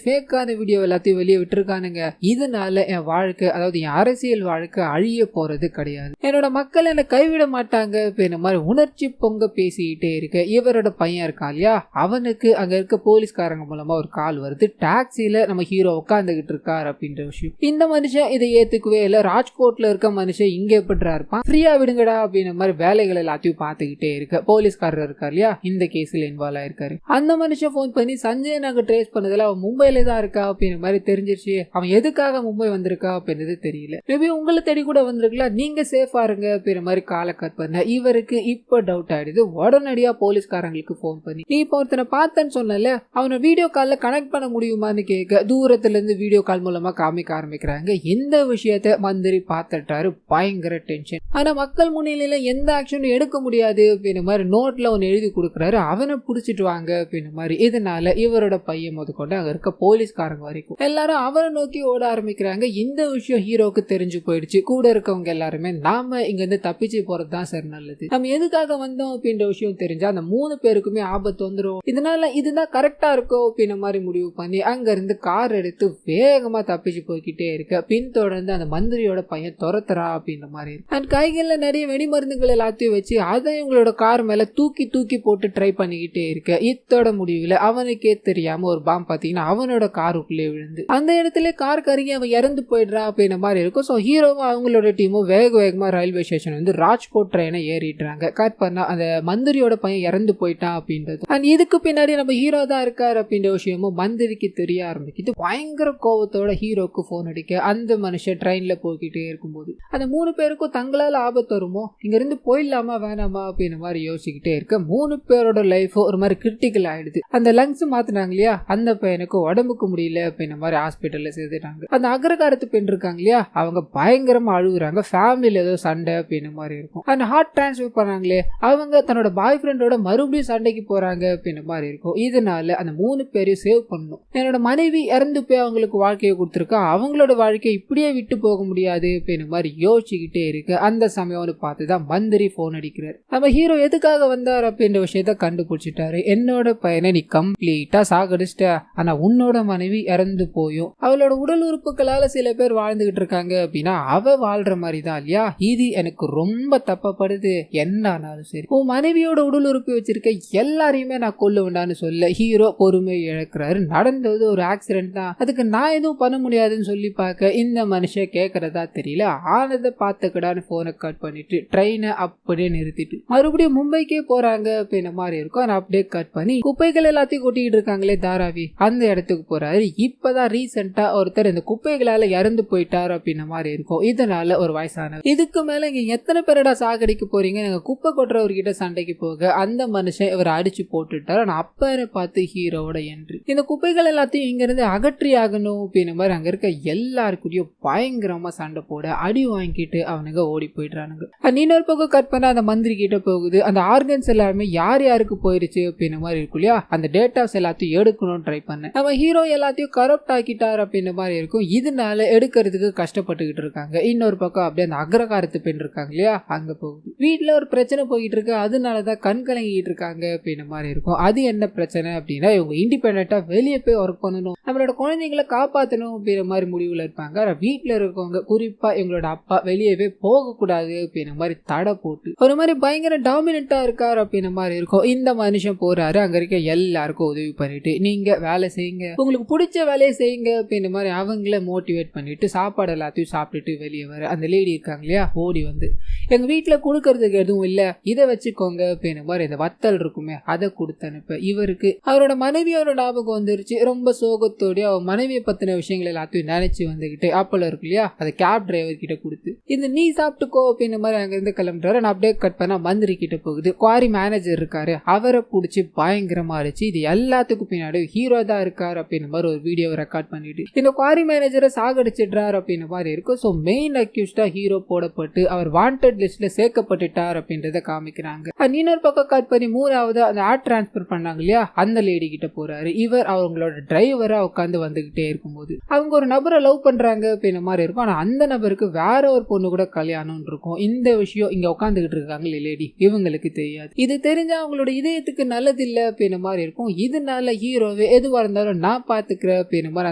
ஃபேக்கான வீடியோ எல்லாத்தையும் வெளியே விட்டுருக்கானுங்க. இதனால என் வாழ்க்கை, அதாவது என் அரசியல் வாழ்க்கை அழிய போறது கிடையாது. என்னோட மக்கள் என்னை கைவிட மாட்டாங்க அப்படின்ற மாதிரி உணர்ச்சி பொங்க பேசிக்கிட்டே இருக்க இவரோட பையன் இருக்கான் இல்லையா, அவனுக்கு அங்க இருக்க போலீஸ்காரங்க மூலமா ஒரு கால் வருது. டாக்ஸில நம்ம ஹீரோ உட்காந்துகிட்டு இருக்காரு அப்படின்ற விஷயம். இந்த மனுஷன் இதை ஏத்துக்கவே இல்லை. ராஜ்கோட்ல இருக்க மனுஷன் இங்க எப்படிரா இருப்பான், ஃப்ரீயா விடுங்கடா அப்படின்ற மாதிரி வேலைகள் எல்லாத்தையும் பார்த்துக்கிட்டே இருக்க போலீஸ்காரர் இருக்கார் இல்லையா, இந்த கேஸ்ல இன்வால்வ் ஆயிருக்காரு. அந்த மனுஷன் போன் பண்ணி சஞ்சய் நாங்க ட்ரேஸ் பண்ணதுல அவன் மும்பைல தான் இருக்கா அப்படின்ற மாதிரி தெரிஞ்சிருச்சு. அவன் எதுக்காக மும்பை வந்திருக்கா அப்படின்றது தெரியல. மேபி உங்களை தேடி கூட வந்திருக்கலாம், நீங்க சேஃபா இருங்க அப்படின்ற மாதிரி காலை கட் பண்ண இவருக்கு இப்ப டவுட் ஆயிடுது. உடனடியா போலீஸ்காரங்களுக்கு போன் பண்ணி நீ இப்போ ஒருத்தனை பார்த்தேன்னு சொன்னல, அவனை வீடியோ கால்ல கனெக்ட் பண்ண முடியுமான்னு கேட்க தூரத்துல இருந்து வீடியோ கால் மூலமா காமிக்க ஆரம்பிக்கிறாங்க. இந்த விஷயத்த மந்திரி பார்த்துட்டாரு. பயங்கர டென்ஷன். ஆனா மக்கள் முன்னிலையில எந்த ஆக்ஷனும் எடுக்க முடியாது அப்படின்ற மாதிரி நோட்ல ஒன்னு எழுதி கொடுக்குறாரு. அவனை புடிச்சிட்டு வாங்க அப்படின்ற மாதிரி. இதனால இவரோட பையன் முதற்கொண்டு அங்க இருக்க போலீஸ்காரங்க வரைக்கும் எல்லாரும் அவரை நோக்கி ஓட ஆரம்பிக்கிறாங்க. இந்த விஷயம் ஹீரோக்கு தெரிஞ்சு போயிடுச்சு. கூட இருக்கவங்க எல்லாருமே நாம இங்க இருந்து தப்பிச்சு போறதுதான் சார் நல்லது, நம்ம எதுக்காக வந்தோம் அப்படின்ற விஷயம் தெரிஞ்சா அந்த 3 பேருக்குமே ஆபத்து வந்துடும், இதனால இதுதான் கரெக்டா இருக்கும் அப்படின்ற மாதிரி முடிவு பண்ணி அங்க இருந்து கார் எடுத்து வேகமா தப்பிச்சு போய்கிட்டே இருக்க பின்தொடர்ந்து அந்த மந்திரியோட பையன் துரத்துறா அப்படின்ற மாதிரி இருக்கு. அண்ட் கைகள்ல நிறைய வெடிமருந்துகள் எல்லாத்தையும் வச்சு அதை இவங்களோட கார் மேல தூக்கி தூக்கி போட்டு ட்ரை பண்ணிக்கிட்டே இருக்க இத்தோட முடிவுல அவனுக்கே தெரியாம ஒரு பாம்பு பாத்தீங்கன்னா அவனோட காருக்குள்ளே விழுந்து அந்த இடத்துல கார் கருகி அவன் இறந்து போயிடுறா அப்படின்ற மாதிரி இருக்கும். ஸோ ஹீரோவும் அவங்களோட டீமும் வேகமா ரயில்வே ஸ்டேஷன் வந்து ராஜ்கோட் ட்ரெயினை ஏறிடுறாங்க. கட் பண்ணா அந்த மந்திரியோட பையன் இறந்து போயிட்டான் அப்படின்றது. அண்ட் இதுக்கு பின்னாடி நம்ம ஹீரோ தான் இருக்காரு அப்படின்ற விஷயமும் மந்திரிக்கு தெரிய ஆரம்பிக்குது. பயங்கர கோபத்தோட ஹீரோக்கு போன் அடிக்க அந்த மனுஷன் ட்ரெயின்ல போய்கிட்டே இருக்கும்போது அந்த 3 பேருக்கும் தங்களால ஆபத்து வருமோ, இங்க இருந்து போயிடலாமா வேணாமா அப்படின்ற மாதிரி யோசிச்சுக்கிட்டே இருக்க 3 பேரோட லைஃப் ஒரு மாதிரி கிரிட்டிக்கல் ஆயிடுது. அந்த லங்ஸ் மாத்தினாங்க இல்லையா, அந்த பையனுக்கு உடம்புக்கு முடியல அப்படின்ற மாதிரி ஹாஸ்பிட்டல்ல சேர்த்துட்டாங்க. அந்த அக்ரகாரத்து பெண் இருக்காங்க இல்லையா, அவங்க பயங்கரமா அழுகுறாங்க. ஃபேமிலியில ஏதோ சண்டை அப்படின்ற மாதிரி இருக்கும். அந்த ஹார்ட் டிரான்ஸ்ஃபர் பண்ணாங்களே அவங்க தன்னோட பாய் ஃப்ரெண்டோட மறுபடியும் சண்டைக்கு போறாங்க அப்படின்ற மாதிரி இருக்கும். இதனால அந்த 3 பேரையும் சேவ் பண்ணணும். என்னோட மனைவி இறந்து போய் அவங்களுக்கு வாழ்க்கையை கொடுத்துருக்கா, அவங்களோட வாழ்க்கையை இப்படியே விட்டு போக முடியாது அப்படின்ற மாதிரி யோசிச்சுக்கிட்டே இருக்கு. அந்த சமயம் பார்த்துதான் மந்திரி போன் அடிக்கிறார். நம்ம ஹீரோ எதுக்காக வந்தார் அப்படின்ற விஷயத்த கண்டுபிடிச்சிட்டாரு. என்னோட பையனை நீ கம்ப்ளீட்டா சாகடிச்சிட்ட, ஆனா உன்னோட மனைவி இறந்து போயும் அவளோட உடல் உறுப்புகளால சில பேர் வாழ்ந்துகிட்டு இருக்காங்க அப்படின்னா அவ வாழ்ற மாதிரி தான் இல்லையா, இது எனக்கு ரொம்ப தப்பப்படுது. என்னானாலும் சரி உன் மனைவியோட உடல் உறுப்பு வச்சிருக்க எல்லாரையுமே நான் கொல்ல வேண்டான்னு சொல்ல ஹீரோ பொறுமை இழக்கிறாரு. நடந்தது ஒரு ஆக்சிடென்ட் தான், அதுக்கு நான் எதுவும் பண்ண முடியாதுன்னு சொல்லி பார்க்க இந்த மனுஷன் கேட்கறதா தெரியல. ஆனதை பார்த்துக்கடான்னு போனை கட் பண்ணிட்டு ட்ரெயினை அப்படியே நிறுத்திட்டு மறுபடியும் மும்பைக்கே போறாங்க அப்படின்ற மாதிரி இருக்கும். அதை அப்படியே கட் பண்ணி குப்பைகள் எல்லாத்தையும் கொட்டிக்கிட்டு இருக்காங்களே தாராவி, அந்த இடத்துக்கு போறாரு. இப்பதான் ரீசெண்டா ஒருத்தர் இந்த குப்பைகளால இறந்து போயிட்டாரு அப்படின்ற மாதிரி இருக்கும். இதனால ஒரு வயசானவர், இதுக்கு மேல இங்க எத்தனை பேரடா சாகடிக்க போறீங்க, நீங்க குப்பை கொட்டுறவர்கிட்ட சண்டைக்கு போக அந்த மனுஷன் இவர் அடிச்சு போட்டுட்டாரு. ஆனா அப்பரை பார்த்து ஹீரோவோட என்ட்ரி, இந்த குப்பைகள் எல்லாத்தையும் இங்க இருந்து அகற்றி ஆகணும் அப்படின்ற மாதிரி அங்க இருக்க எல்லாருக்கூடயும் பயங்கரமா சண்டை போட அடி வாங்கிட்டு அவனுங்க ஓடி போயிடுறானுங்க. இன்னொரு பக்கம் கட் பண்ண அந்த மந்திரி கிட்ட போகுது. அந்த ஆர்கன்ஸ் எல்லாருமே யார் யாருக்கு போயிருச்சு அப்படின்ற மாதிரி இருக்கும் இல்லையா, அந்த டேட்டாஸ் எல்லாத்தையும் எடுக்கணும்னு ட்ரை பண்ண நம்ம ஹீரோ எல்லாத்தையும் கரப்ட் ஆக்கிட்டார் அப்படின்ற மாதிரி இருக்கும். இதனால எடுக்கிறதுக்கு கஷ்டப்பட்டுக்கிட்டு இருக்காங்க. இன்னொரு பக்கம் அப்படியே அந்த அக்ரகாரத்து பெண் இருக்காங்க இல்லையா, அங்க போகுது. வீட்டுல ஒரு பிரச்சனை போயிட்டு இருக்கு, அதனாலதான் கண் கலங்கிட்டு இருக்காங்க அப்படின்ற மாதிரி இருக்கும். அது என்ன பிரச்சனை அப்படின்னா இவங்க இண்டிபெண்டா வெளியே போய் ஒர்க் பண்ணணும், நம்மளோட குழந்தைங்களை காப்பாற்றணும் அப்படின்ற மாதிரி முடிவுல இருப்பாங்க. வீட்டுல இருக்கவங்க குறிப்பா இவங்களோட அப்பா வெளியவே போக கூடாது அப்படின்ற மாதிரி தடை போட்டு ஒரு மாதிரி பயங்கர டாமினண்டா இருக்காரு அப்படின்ற மாதிரி இருக்கும். இந்த மனுஷன் போறாரு, அங்க இருக்க எல்லாருக்கும் உதவி பண்ணிட்டு நீங்க வேலை செய்யுங்க, உங்களுக்கு பிடிச்ச வேலையை செய்யுங்க அப்படின்ற மாதிரி அவங்கள மோட்டிவேட் பண்ணிட்டு சாப்பாடு எல்லாத்தையும் சாப்பிட்டுட்டு வெளியே வர அந்த லேடி இருக்காங்க இல்லையா, ஓடி வந்து எங்க வீட்டுல கொடுக்கறதுக்கு எதுவும் இல்ல, இதை வச்சுக்கோங்க அப்படின்ற மாதிரி இந்த வத்தல் இருக்குமே அதை கொடுத்து அனுப்ப இவருக்கு அவரோட மனைவியோட ஞாபகம் வந்துருச்சு. ரொம்ப சோகத்தோட அவ மனைவியை பத்தின விஷயங்கள் எல்லாத்தையும் நினைச்சு வந்துகிட்டு அப்பல இருக்கு இல்லையா, அதை கேப் டிரைவர் கிட்ட கொடுத்து இந்த நீ சாப்பிட்டுக்கோ அப்படின்ற மாதிரி அங்க இருந்து கிளம்புறாரு. நான் அப்படியே கட் பண்ணா மந்திரி கிட்ட போகுது. குவாரி மேனேஜர் இருக்காரு, அவரை பிடிச்சி பயங்கரமா அடிச்சு இது எல்லாத்துக்கும் பின்னாடி ஹீரோ தான் இருக்காரு அப்படின்ற மாதிரி ஒரு வீடியோ ரெக்கார்ட் பண்ணிட்டு இந்த குவாரி மேனேஜரை சாகடிச்சிடுறாரு அப்படின்ற மாதிரி இருக்கும். ஸோ மெயின் அக்யூஸ்டா ஹீரோ போடப்பட்டு அவர் வாண்டட் லிஸ்ட்ல சேர்க்கப்பட்டுட்டார் அப்படின்றத காமிக்கிறாங்க. இன்னொரு பக்கம் கட் பண்ணி மூணாவது அந்த ஆட் டிரான்ஸ்பர் பண்ணாங்க இல்லையா, அந்த லேடி கிட்ட போறாரு. இவர் அவங்களோட டிரைவரா உட்காந்து வந்துகிட்டே இருக்கும்போது அவங்க ஒரு நபரை லவ் பண்றாங்க அப்படின்ற மாதிரி இருக்கும். ஆனா அந்த நபருக்கு வேற ஒரு பொண்ணு கூட கல்யாணம் இருக்கும். இந்த விஷயம் இங்க உட்காந்துகிட்டு இருக்காங்க லேடி, இவங்களுக்கு தெரியாது. இது தெரிஞ்சா அவங்களோட இதயத்துக்கு நல்லது இல்ல அப்படின்ற மாதிரி இருக்கும். இதனால ஹீரோவே எதுவா இருந்தாலும் நான் பாத்துக்கிறேன் அப்படின்ற மாதிரி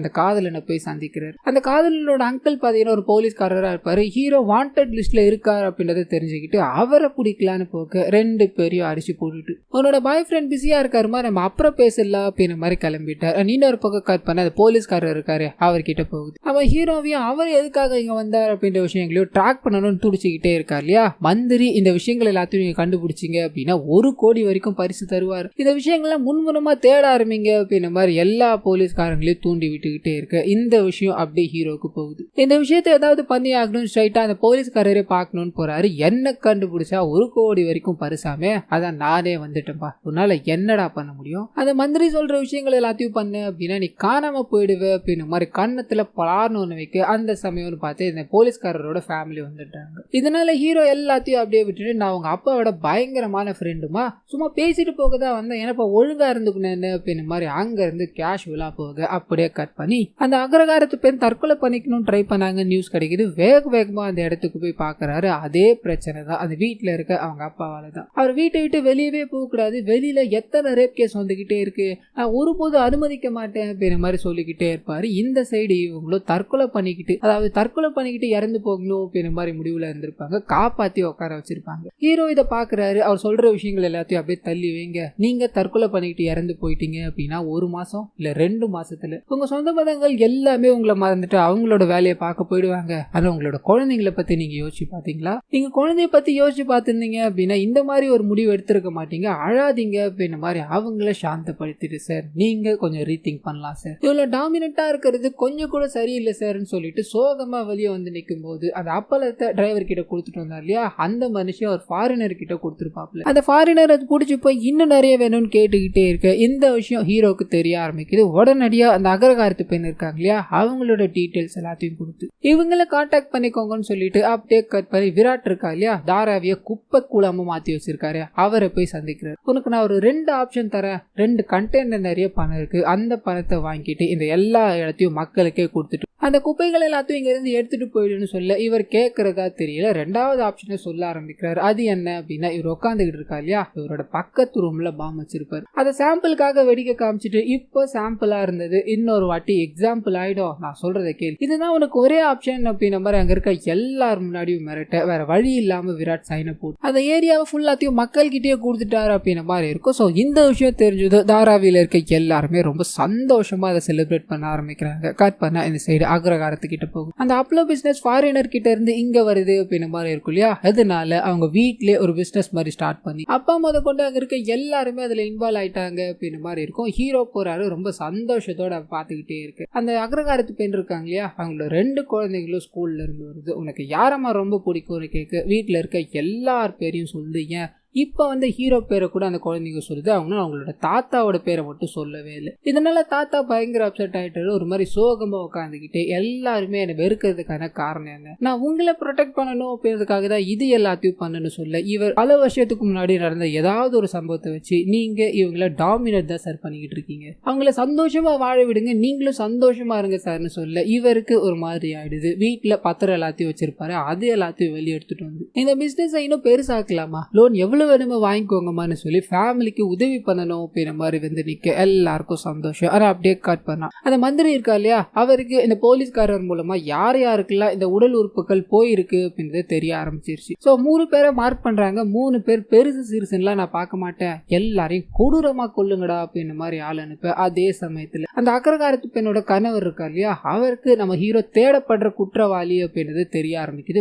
அந்த காதலனை போய் சந்திக்கிறாரு. அந்த காதலனோட அங்கிள் பாத்தீங்கன்னா ஒரு போலீஸ்காரரா இருப்பாரு. ஹீரோ வாண்டட் லிஸ்ட்ல இருக்காரு அப்படின்றத தெரிஞ்சுக்கிட்டு அவரை பிடிக்கலான்னு போக ரெண்டு பேரையும் அடிச்சு போட்டுட்டு உன்னோட பாய் ஃப்ரெண்ட் பிஸியா இருக்காருமா, நம்ம அப்புறம் பேசலாம் அப்படின்ற மாதிரி கிளம்பிட்டார். இன்னொரு பக்கம் கட் பண்ண அந்த போலீஸ்காரர் இருக்காரு, அவர்கிட்ட போகுது. அவன் ஹீரோவையும் அவர் எதுக்காக இங்க வந்தார் அப்படின்ற விஷயங்களையும் ட்ராக் பண்ணணும்னு துடிச்சுக்கிட்டே இருக்கார் இல்லையா. மந்திரி இந்த விஷயங்கள் எல்லாத்தையும் நீங்க கண்டுபிடிச்சிங்க அப்படின்னா 1 கோடி வரைக்கும் பரிசு தருவார். இந்த விஷயங்கள்லாம் முன்முனமா தேட ஆரம்பிங்க அப்படின்ற மாதிரி எல்லா போலீஸ்காரங்களையும் தூண்டி விட்டுக்கிட்டே இருக்க இந்த விஷயம் அப்படியே ஹீரோக்கு போகுது. இந்த விஷயத்தை ஏதாவது பண்ணி ஆகணும், ஸ்ட்ரைட்டா அந்த போலீஸ்காரரே பார்க்கணும்னு போறாரு. என்ன கண்டுபிடிச்சா 1 கோடி வரைக்கும் பரிசாமே, அதான் நானே வந்துட்டேன்பா, உன்னால என்னடா பண்ண முடியும், அந்த மந்திரி சொல்ற விஷயங்கள் எல்லாத்தையும் பண்ணு அப்படின்னா நீ காணாம போயிடுவே அப்படின்னு மாதிரி கண்ணத்துல பலார்னு ஒண்ணு வைக்க அந்த சமயம்னு பார்த்து இந்த போலீஸ்காரரோட ஃபேமிலி வந்துட்டாங்க. இதனால ஹீரோ எல்லாத்தையும் அப்படியே விட்டுட்டு நான் உங்க அப்பாவோட பயங்கரமான ஃப்ரெண்டுமா, சும்மா பேசிட்டு போகதான் வந்தேன், எனப்பா ஒழுங்கா இருந்துக்குனேன்னு அப்படின்னு மாதிரி அங்க இருந்து கேஷுவலா போக அப்படியே கட் பண்ணி அந்த அக்ரகாரத்து பெண் தற்கொலை பண்ணிக்கணும்னு ட்ரை பண்ணாங்க நியூஸ் கிடைக்குது. வேகமா அந்த இடத்துக்கு போய் பாக்குறாரு. அதே பிரச்சனை தான் அது வீட்டுல இருக்க அவங்க அப்பாவால தான். அவர் வீட்டை விட்டு வெளியவே போக கூடாது, வெளியில எத்தனை ரேப் கேஸ் வந்துகிட்டே இருக்கு, நான் ஒருபோதும் அனுமதிக்க மாட்டேன் அப்படின்ற மாதிரி சொல்லிக்கிட்டே இருப்பாரு. இந்த சைடு இவங்களும் தற்கொலை பண்ணிக்கிட்டு இறந்து போகணும் அப்படின்ற மாதிரி முடிவுல இருந்திருப்பாங்க. காப்பாத்தி உட்கார வச்சிருப்பாங்க. ஹீரோ இதை பாக்குறாரு. அவர் சொல்ற விஷயங்கள் எல்லாத்தையும் அப்படியே தள்ளி வைங்க, நீங்க தற்கொலை பண்ணிக்கிட்டு இறந்து போயிட்டீங்க அப்படின்னா 1 மாசம் இல்ல 2 மாசத்துல உங்க சொந்த பந்தங்கள் எல்லாமே உங்களை மறந்துட்டு அவங்களோட வேலையை பார்க்க போயிடுவாங்க. ஆனா உங்களோட குழந்தைங்களை பத்தி நீங்க யோசிச்சு பாத்தீங்களா? நீங்க குழந்தைய பத்தி யோசிச்சு பாத்துருந்தீங்க அப்படின்னா இந்த மாதிரி ஒரு முடிவு எடுத்திருக்க மாட்டீங்க, அழாதீங்க அப்படின்ற மாதிரி அவங்கள சாந்தப்படுத்திட்டு சார் நீங்க கொஞ்சம் ரீதிங்க் பண்ணலாம் சார், இவ்வளவு டாமினண்டா இருக்கிறது கொஞ்சம் கூட சரியில்லை சார்ன்னு சொல்லிட்டு சோகமா வெளியே வந்து நிற்கும் போது அந்த அப்பளத்தை டிரைவர் கிட்ட கொடுத்துட்டு வந்தார் இல்லையா, அந்த மனுஷன் ஒரு ஃபாரினர் கிட்ட கொடுத்துருப்பாப்ல. அந்த ஃபாரினர் அது பிடிச்சி போய் இன்னும் நிறைய வேணும்னு கேட்டுக்கிட்டே இருக்க இந்த விஷயம் ஹீரோக்கு தெரிய ஆரம்பிக்குது. உடனடியா அந்த அக்ரகாரத்து பெண் இருக்காங்க இல்லையா, அவங்களோட டீடைல்ஸ் எல்லாத்தையும் கொடுத்து இவங்களை கான்டாக்ட் பண்ணிக்கோங்கன்னு சொல்லிட்டு அப்படியே கட் பண்ணி விராட் இருக்கா இல்லையா, தாராவிய குப்பை கூலாம மாத்தி வச்சிருக்காரு, அவரை போய் சந்திக்கிறார். உனக்கு நான் ஒரு 2 ஆப்ஷன் தரேன், 2 கண்டெய்னர் நிறைய பணம் இருக்கு, அந்த பணத்தை வாங்கிட்டு இந்த எல்லா இடத்தையும் மக்களுக்கே கொடுத்துட்டு அந்த குப்பைகள் எல்லாத்தையும் இங்க இருந்து எடுத்துட்டு போயிடுன்னு சொல்ல இவர் கேட்கறதா தெரியல. 2வது ஆப்ஷனை சொல்ல ஆரம்பிக்கிறார். அது என்ன அப்படின்னா இவர் உட்காந்துக்கிட்டு இருக்கா இல்லையா, இவரோட பக்கத்து ரூம்ல பாம் வச்சிருப்பாரு. அதை சாம்பிளுக்காக வெடிக்க காமிச்சிட்டு இப்போ சாம்பிளா இருந்தது இன்னொரு வாட்டி எக்ஸாம்பிள் ஆயிடும், நான் சொல்றதை கேள்வி, இதுதான் உனக்கு ஒரே ஆப்ஷன் அப்படின்ற மாதிரி அங்க இருக்க எல்லாரும் முன்னாடியும் மிரட்ட வேற வழி இல்லாம விராட் சைனை போட்டு அந்த ஏரியாவை ஃபுல்லாத்தையும் மக்கள் கிட்டே கொடுத்துட்டாரு அப்படின்ற மாதிரி இருக்கும். ஸோ இந்த விஷயம் தெரிஞ்சது தாராவில இருக்க எல்லாருமே ரொம்ப சந்தோஷமா அதை செலிப்ரேட் பண்ண ஆரம்பிக்கிறாங்க. கட் பண்ண இந்த சைடு அக்ரகாரத்துக்கிட்ட போகும். அந்த அப்ளோ பிசினஸ் ஃபாரினர் கிட்ட இருந்து இங்க வருது அப்படின்ற மாதிரி இருக்கும் இல்லையா, அதனால அவங்க வீட்லயே ஒரு பிசினஸ் மாதிரி ஸ்டார்ட் பண்ணி அப்பா முத கொண்டு அங்க இருக்க எல்லாருமே அதுல இன்வால்வ் ஆயிட்டாங்க அப்படின்ற மாதிரி இருக்கும். ஹீரோ போறாரு, ரொம்ப சந்தோஷத்தோட பாத்துக்கிட்டே இருக்கு. அந்த அக்ரகாரத்து பெண் இருக்காங்க இல்லையா, அவங்களோட 2 குழந்தைங்களும் ஸ்கூல்ல இருந்து வருது. உனக்கு யாரம்மா ரொம்ப பிடிக்கும்னு கேட்க வீட்டுல இருக்க எல்லார் பேரையும் சொல்லுங்க. இப்போ வந்து ஹீரோ பேரை கூட அந்த குழந்தைங்க சொல்லுது, அவங்களோட தாத்தாவோட பேரை மட்டும் சொல்லவே இல்லை. இதனால தாத்தா பயங்கர அப்செட் ஆயிட்டாரு. ஒரு மாதிரி சோகமா உட்காந்துக்கிட்டே எல்லாருமே என்னை வெறுக்கிறதுக்கான காரணம் என்ன, நான் உங்களை ப்ரொடெக்ட் பண்ணணும் அப்படின்றதுக்காக தான் இது எல்லாத்தையும் பண்ணணும்னு சொல்ல இவர் பல வருஷத்துக்கு முன்னாடி நடந்த ஏதாவது ஒரு சம்பவத்தை வச்சு நீங்க இவங்கள டாமினேட் தான் சார் பண்ணிக்கிட்டு இருக்கீங்க, அவங்கள சந்தோஷமா வாழ விடுங்க, நீங்களும் சந்தோஷமா இருங்க சார்னு சொல்ல இவருக்கு ஒரு மாதிரி ஆயிடுது. வீட்டுல பத்திரம் எல்லாத்தையும் வச்சிருப்பாரு, அது எல்லாத்தையும் வெளியே எடுத்துட்டு வந்து இந்த பிசினஸ் இன்னும் பெருசாக்கலாமா, லோன் எவ்வளவு வேணுமோ வாங்கிக்கோங்கம்மான்னு சொல்லி ஃபேமிலிக்கு உதவி பண்ணணும் அப்படின்ற மாதிரி வந்து நிக்க எல்லாருக்கும் சந்தோஷம். ஆனா அப்படியே கட் பண்ணா அந்த மந்திரி இருக்கா இல்லையா, அவருக்கு இந்த போலீஸ்காரர் மூலமா யார் யாருக்கெல்லாம் இந்த உடல் உறுப்புகள் போயிருக்கு அப்படின்றது தெரிய ஆரம்பிச்சிருச்சு. ஸோ 3 பேரை மார்க் பண்றாங்க. 3 பேர் பெருசு சிறுசுலாம் நான் பார்க்க மாட்டேன், எல்லாரையும் கொடூரமா கொல்லுங்கடா அப்படின்ற மாதிரி ஆள் அனுப்ப அதே சமயத்துல அந்த அக்ரகாரத்து பெண்ணோட கணவர் இருக்கா இல்லையா, அவருக்கு நம்ம ஹீரோ தேடப்படுற குற்றவாளி அப்படின்றது தெரிய ஆரம்பிக்குது.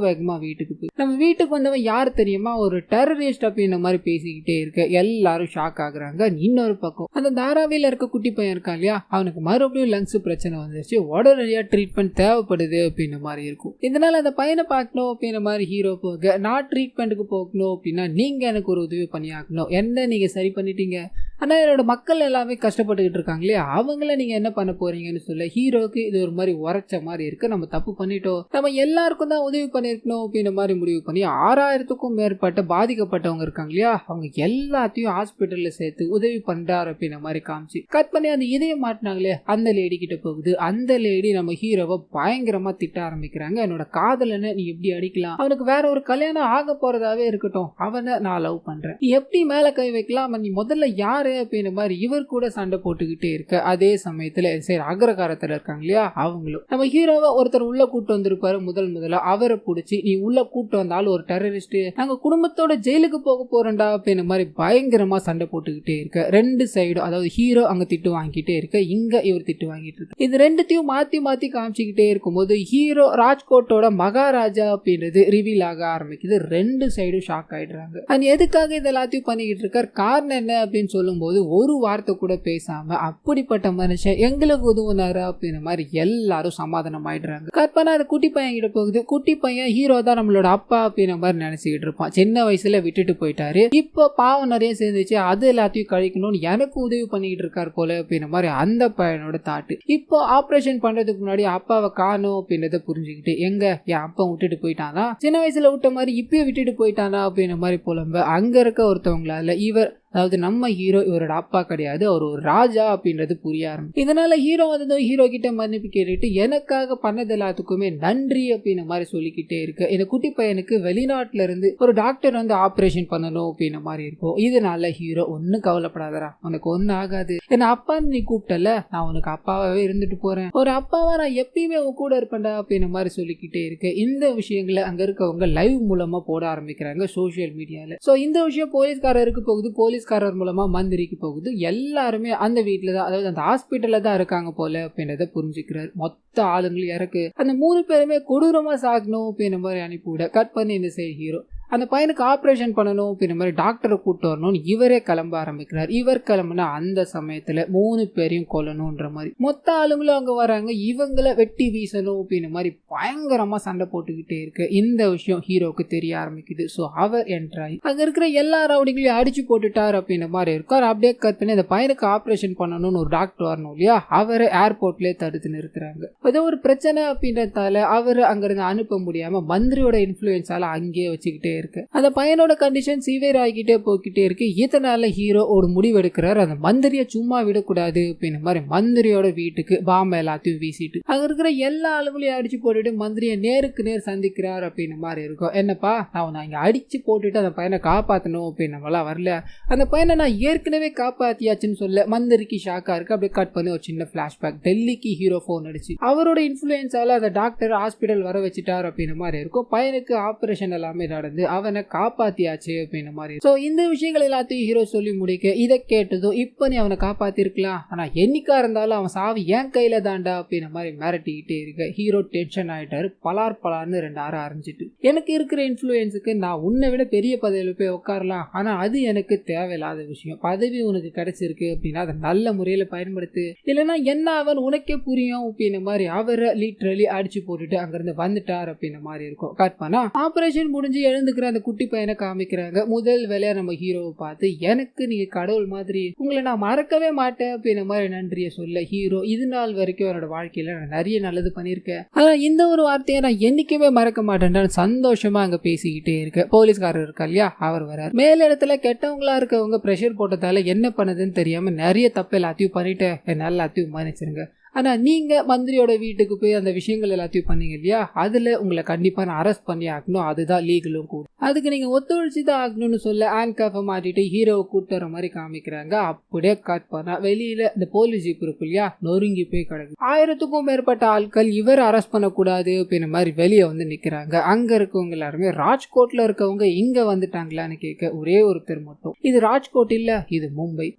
வேகமா வீட்டுக்கு போய் நம்ம வீட்டுக்கு வந்தவன் யார் தெரியுமா, ஒரு டெரரிஸ்ட் அப்படின்ற மாதிரி பேசிக்கிட்டே இருக்க எல்லாரும் ஷாக் ஆகுறாங்க. இன்னொரு பக்கம் அந்த தாராவில இருக்க குட்டி பையன் இருக்கான் இல்லையா, அவனுக்கு மறுபடியும் லங்ஸ் பிரச்சனை வந்துருச்சு, உடனடியா ட்ரீட்மெண்ட் தேவைப்படுது அப்படின்ற மாதிரி இருக்கும். இதனால அந்த பையனை பார்க்கணும் அப்படின்ற மாதிரி ஹீரோ போக நான் ட்ரீட்மெண்ட்டுக்கு போகணும் அப்படின்னா நீங்க எனக்கு ஒரு உதவி பண்ணி ஆகணும், என்ன நீங்க சரி பண்ணிட்டீங்க, ஆனா என்னோட மக்கள் எல்லாமே கஷ்டப்பட்டுக்கிட்டு இருக்காங்களே, அவங்கள நீங்க என்ன பண்ண போறீங்கன்னு சொல்ல ஹீரோக்கு இது ஒரு மாதிரி உரைச்ச மாதிரி இருக்கு. நம்ம தப்பு பண்ணிட்டோம், நம்ம எல்லாருக்கும் தான் உதவி பண்ணிருக்கணும் அப்படின்ற மாதிரி முடிவு பண்ணி 6000க்கும் மேற்பட்ட பாதிக்கப்பட்டவங்க இருக்காங்க இல்லையா, அவங்க எல்லாத்தையும் ஹாஸ்பிட்டல்ல சேர்த்து உதவி பண்றாரு அப்படின்ற மாதிரி காமிச்சு கட் பண்ணி அந்த இதயம் மாட்டினாங்களே அந்த லேடி கிட்ட போகுது. அந்த லேடி நம்ம ஹீரோவை பயங்கரமா திட்ட ஆரம்பிக்கிறாங்க. என்னோட காதலனை நீ எப்படி அடிக்கலாம், அவனுக்கு வேற ஒரு கல்யாணம் ஆக போறதாவே இருக்கட்டும், அவனை நான் லவ் பண்றேன், நீ எப்படி மேல கை வைக்கலாம், நீ முதல்ல யாரு அப்படின்ற மாதிரி இவர் கூட சண்டை போட்டுக்கிட்டே இருக்க. அதே சமயத்துல சரி அக்ரகாரத்துல இருக்காங்க இல்லையா, அவங்களும் நம்ம ஹீரோவை ஒருத்தர் உள்ள கூட்டு வந்திருப்பாரு. முதல்ல அவரை பிடிச்சி நீ உள்ள கூட்டு வந்தாலும் ஒரு டெரரிஸ்ட், நாங்க குடும்பத்தோட ஜெயிலுக்கு போக போறேன்டா அப்படின்ற மாதிரி பயங்கரமா சண்டை போட்டுக்கிட்டே இருக்க. ரெண்டு சைடும், அதாவது ஹீரோ அங்க திட்டு வாங்கிட்டே இருக்க, இங்க இவர் திட்டு வாங்கிட்டு இருக்கு. இது ரெண்டுத்தையும் மாத்தி மாத்தி காமிச்சுக்கிட்டே இருக்கும்போது ஹீரோ ராஜ்கோட்டோட மகாராஜா அப்படின்றது ரிவீல் ஆக ஆரம்பிக்குது. ரெண்டு சைடும் ஷாக் ஆயிடுறாங்க. அண்ட் எதுக்காக இது எல்லாத்தையும் பண்ணிக்கிட்டு இருக்கார், காரணம் என்ன அப்படின்னு சொல்லும் போது ஒரு வார்த்தை கூட பேசாம அப்படிப்பட்ட மனுஷன் எங்களுக்கு உதவுனாரு அப்படின்ற மாதிரி எல்லாரும் சமாதானம் ஆயிடுறாங்க. கற்பனா அது குட்டி பையன் கிட்ட போகுது. குட்டி பையன் ஹீரோ தான் நம்மளோட அப்பா அப்படின்ற மாதிரி நினைச்சுக்கிட்டு இருப்பான். சின்ன வயசுல விட்டுட்டு போயிட்டாரு, இப்போ பாவம் நிறைய சேர்ந்துச்சு, அது எல்லாத்தையும் கழிக்கணும்னு எனக்கு உதவி பண்ணிக்கிட்டு இருக்காரு போல அப்படின்ற மாதிரி அந்த பையனோட தாட்டு. இப்போ ஆபரேஷன் பண்றதுக்கு முன்னாடி அப்பாவை காணோம் அப்படின்றத புரிஞ்சுக்கிட்டு எங்க என் அப்பா விட்டுட்டு போயிட்டானா, சின்ன வயசுல விட்ட மாதிரி இப்பயே விட்டுட்டு போயிட்டானா அப்படின்ற மாதிரி புலம்ப அங்க இருக்க ஒருத்தவங்களால இவர், அதாவது நம்ம ஹீரோ இவரோட அப்பா கிடையாது, அவர் ஒரு ராஜா அப்படின்றது புரிய ஆரம்பிச்சு. இதனால ஹீரோ வந்து ஹீரோ கிட்ட மன்னிப்பு கேட்டுட்டு எனக்காக பண்ணது எல்லாத்துக்குமே நன்றி அப்படின்ற மாதிரி சொல்லிக்கிட்டே இருக்கு. இந்த குட்டி பையனுக்கு வெளிநாட்டுல இருந்து ஒரு டாக்டர் வந்து ஆபரேஷன் பண்ணணும் அப்படின்ற மாதிரி இருக்கும். இதனால ஹீரோ ஒன்னும் கவலைப்படாதரா, உனக்கு ஒன்னும் ஆகாது, என்ன அப்பான்னு நீ கூப்பிட்டல, நான் உனக்கு அப்பாவே இருந்துட்டு போறேன், ஒரு அப்பாவா நான் எப்பயுமே உன் கூட இருப்பேன்டா அப்படின்ற மாதிரி சொல்லிக்கிட்டே இருக்கு. இந்த விஷயங்களை அங்க இருக்கவங்க லைவ் மூலமா போட ஆரம்பிக்கிறாங்க சோசியல் மீடியால. சோ இந்த விஷயம் போலீஸ்காரருக்கு போகுது, போலீஸ்காரர் மூலமா மந்திரிக்கு போகுது. எல்லாருமே அந்த வீட்டுல தான், அதாவது அந்த ஹாஸ்பிட்டல்ல தான் இருக்காங்க போல அப்படின்றத புரிஞ்சுக்கிறாரு. மொத்த ஆளுங்களும் இறக்கு அந்த 3 பேருமே கொடூரமா சாகணும் அப்படின்ற மாதிரி அனுப்பிவிட கட் பண்ணி இந்த சைடு ஹீரோ அந்த பையனுக்கு ஆப்ரேஷன் பண்ணணும் அப்படின்ற மாதிரி டாக்டரை கூப்பிட்டு வரணும்னு இவரே கிளம்ப ஆரம்பிக்கிறார். இவர் கிளம்புனா அந்த சமயத்துல 3 பேரையும் கொல்லணும்ன்ற மாதிரி மொத்த ஆளுங்களும் அங்க வராங்க. இவங்களை வெட்டி வீசணும் அப்படின்ற மாதிரி பயங்கரமா சண்டை போட்டுக்கிட்டே இருக்கு. இந்த விஷயம் ஹீரோக்கு தெரிய ஆரம்பிக்குது. ஸோ அவர் என்ட்ராய் அங்க இருக்கிற எல்லா ரவுடிங்களையும் அடிச்சு போட்டுட்டார் அப்படின்ற மாதிரி இருக்கார். அப்படியே கட் பண்ணி அந்த பையனுக்கு ஆப்ரேஷன் பண்ணணும்னு ஒரு டாக்டர் வரணும் இல்லையா, அவரை ஏர்போர்ட்லயே தடுத்து நிறுத்துறாங்க. ஏதோ ஒரு பிரச்சனை அப்படின்றதால அவர் அங்கிருந்து அனுப்ப முடியாம மந்திரியோட இன்ஃபுளுன்ஸால அங்கேயே வச்சுக்கிட்டே இருக்கு. அந்த பையனோட கண்டிஷன் சிவியர் ஆகிட்டே போய்கிட்டே இருக்கு. இதனால ஹீரோ ஒரு முடிவு எடுக்கிறார், அந்த மந்திரியை சும்மா விடக்கூடாது அப்படின்ற மாதிரி மந்திரியோட வீட்டுக்கு பாம்பை எல்லாத்தையும் வீசிட்டு அங்க இருக்கிற எல்லா ஆளுங்களையும் அடிச்சு போட்டுட்டு மந்திரியை நேருக்கு நேர் சந்திக்கிறார் அப்படின்ற மாதிரி இருக்கும். என்னப்பா நான் இங்க அடிச்சு போட்டுட்டு அந்த பையனை காப்பாற்றணும் அப்படின்னவெல்லாம் வரல, அந்த பையனை நான் ஏற்கனவே காப்பாத்தியாச்சுன்னு சொல்ல மந்திரிக்கு ஷாக்கா இருக்கு. அப்படியே கட் பண்ணி ஒரு சின்ன பிளாஷ்பேக். டெல்லிக்கு ஹீரோ போன் அடிச்சு அவரோட இன்ஃபுளுன்ஸால அந்த டாக்டர் ஹாஸ்பிட்டல் வர வச்சுட்டார் அப்படின்ற மாதிரி இருக்கும். பையனுக்கு ஆபரேஷன் எல்லாமே நடந்து அவனை காப்பாத்தியாச்சு அப்படின்ற மாதிரி. சோ இந்த விஷயங்கள் எல்லாத்தையும் ஹீரோ சொல்லி முடிக்க இதை கேட்டதும் இப்ப நீ அவனை காப்பாத்திருக்கலாம், ஆனா என்னைக்கா இருந்தாலும் அவன் சாவி என் கையில தாண்டா அப்படின்ற மாதிரி மிரட்டிக்கிட்டே இருக்க ஹீரோ டென்ஷன் ஆயிட்டாரு. பலார்னு 2 ஆறு அரைஞ்சிட்டு எனக்கு இருக்கிற இன்ஃபுளுன்ஸுக்கு நான் உன்னை விட பெரிய பதவியில போய் உட்காரலாம், ஆனா அது எனக்கு தேவையில்லாத விஷயம். பதவி உனக்கு கிடைச்சிருக்கு அப்படின்னா அதை நல்ல முறையில பயன்படுத்து, இல்லைன்னா என்ன அவன் உனக்கே புரியும் அப்படின்ற மாதிரி அவரை லிட்டரலி அடிச்சு போட்டுட்டு அங்கிருந்து வந்துட்டார் அப்படின்ற மாதிரி இருக்கும். கட் பண்ணா ஆபரேஷன் முடிஞ்சு எழுந்துக்கிற அந்த குட்டி பையனை காமிக்கிறாங்க. முதல் வேலையா நம்ம ஹீரோவை பார்த்து எனக்கு நீங்க கடவுள் மாதிரி, உங்களை நான் மறக்கவே மாட்டேன் அப்படின்ற மாதிரி நன்றியை சொல்ல ஹீரோ இது நாள் வரைக்கும் என்னோட வாழ்க்கையில நான் நிறைய நல்லது பண்ணிருக்கேன், ஆனா இந்த ஒரு வார்த்தையை நான் என்னைக்குமே மறக்க மாட்டேன் சந்தோஷமா அங்க பேசிக்கிட்டே இருக்க. போலீஸ்காரர் இருக்கா இல்லையா, அவர் வரார். மேல இடத்துல கெட்டவங்களா இருக்கவங்க பிரஷர் போட்டதால என்ன பண்ணதுன்னு தெரியாம நிறைய தப்பு எல்லாத்தையும் பண்ணிட்டேன், என்ன எல்லாத்தையும் மன்னிச்சிருங்க, ஆனா நீங்க மந்திரியோட வீட்டுக்கு போய் அந்த விஷயங்கள் எல்லாத்தையும் பண்ணீங்க இல்லையா, அதுல உங்களை கண்டிப்பா நான் அரெஸ்ட் பண்ணி ஆகணும், அதுதான் லீகலும் கூட, அதுக்கு நீங்க ஒத்துழைச்சு தான் ஆகணும்னு சொல்ல ஹேண்ட் கஃபை மாட்டிட்டு ஹீரோவை கூட்டு வர மாதிரி காமிக்கிறாங்க. அப்படியே கட் பண்ணா வெளியில இந்த போலீஸ் ஜீப் இருக்கு இல்லையா, நொறுங்கி போய் கிடக்கு. 1000க்கும் மேற்பட்ட ஆட்கள் இவர் அரெஸ்ட் பண்ணக்கூடாது அப்படின்ற மாதிரி வெளியே வந்து நிக்கிறாங்க. அங்க இருக்கவங்க எல்லாருமே ராஜ்கோட்ல இருக்கவங்க இங்க வந்துட்டாங்களான்னு கேட்க ஒரே ஒருத்தர் மட்டும் இது ராஜ்கோட் இல்ல, இது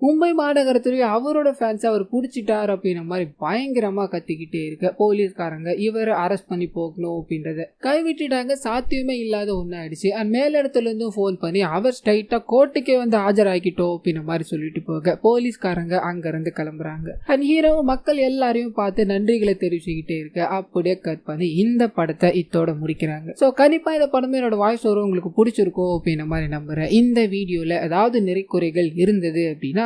மும்பை மாநகரத்திலேயே அவரோட ஃபேன்ஸ் அவர் புடிச்சிட்டார் அப்படின்ற மாதிரி பயங்கரமா கத்திக்கிட்டே இருக்க போலீஸ்காரங்க இவரை அரெஸ்ட் பண்ணி போகணும் அப்படின்றத கைவிட்டுட்டாங்க. சாத்தியமே இல்லாத ஒண்ணு ஆயிடுச்சு. மேல இடத்துல இருந்தும் போன் பண்ணி அவர் ஸ்ட்ரைட்டா கோர்ட்டுக்கே வந்து ஆஜராகிட்டோம் அப்படின்ற மாதிரி சொல்லிட்டு போக போலீஸ்காரங்க அங்க இருந்து கிளம்புறாங்க. அண்ட் ஹீரோ மக்கள் எல்லாரையும் பார்த்து நன்றிகளை தெரிவிச்சுக்கிட்டே இருக்க அப்படியே கட் பண்ணி இந்த படத்தை இத்தோட முடிக்கிறாங்க. சோ கண்டிப்பா இந்த படமே என்னோட வாய்ஸ் ஓவர் உங்களுக்கு பிடிச்சிருக்கோம் அப்படின்ற மாதிரி நம்புறேன். இந்த வீடியோல ஏதாவது நிறைய குறைகள் இருந்தது அப்படின்னா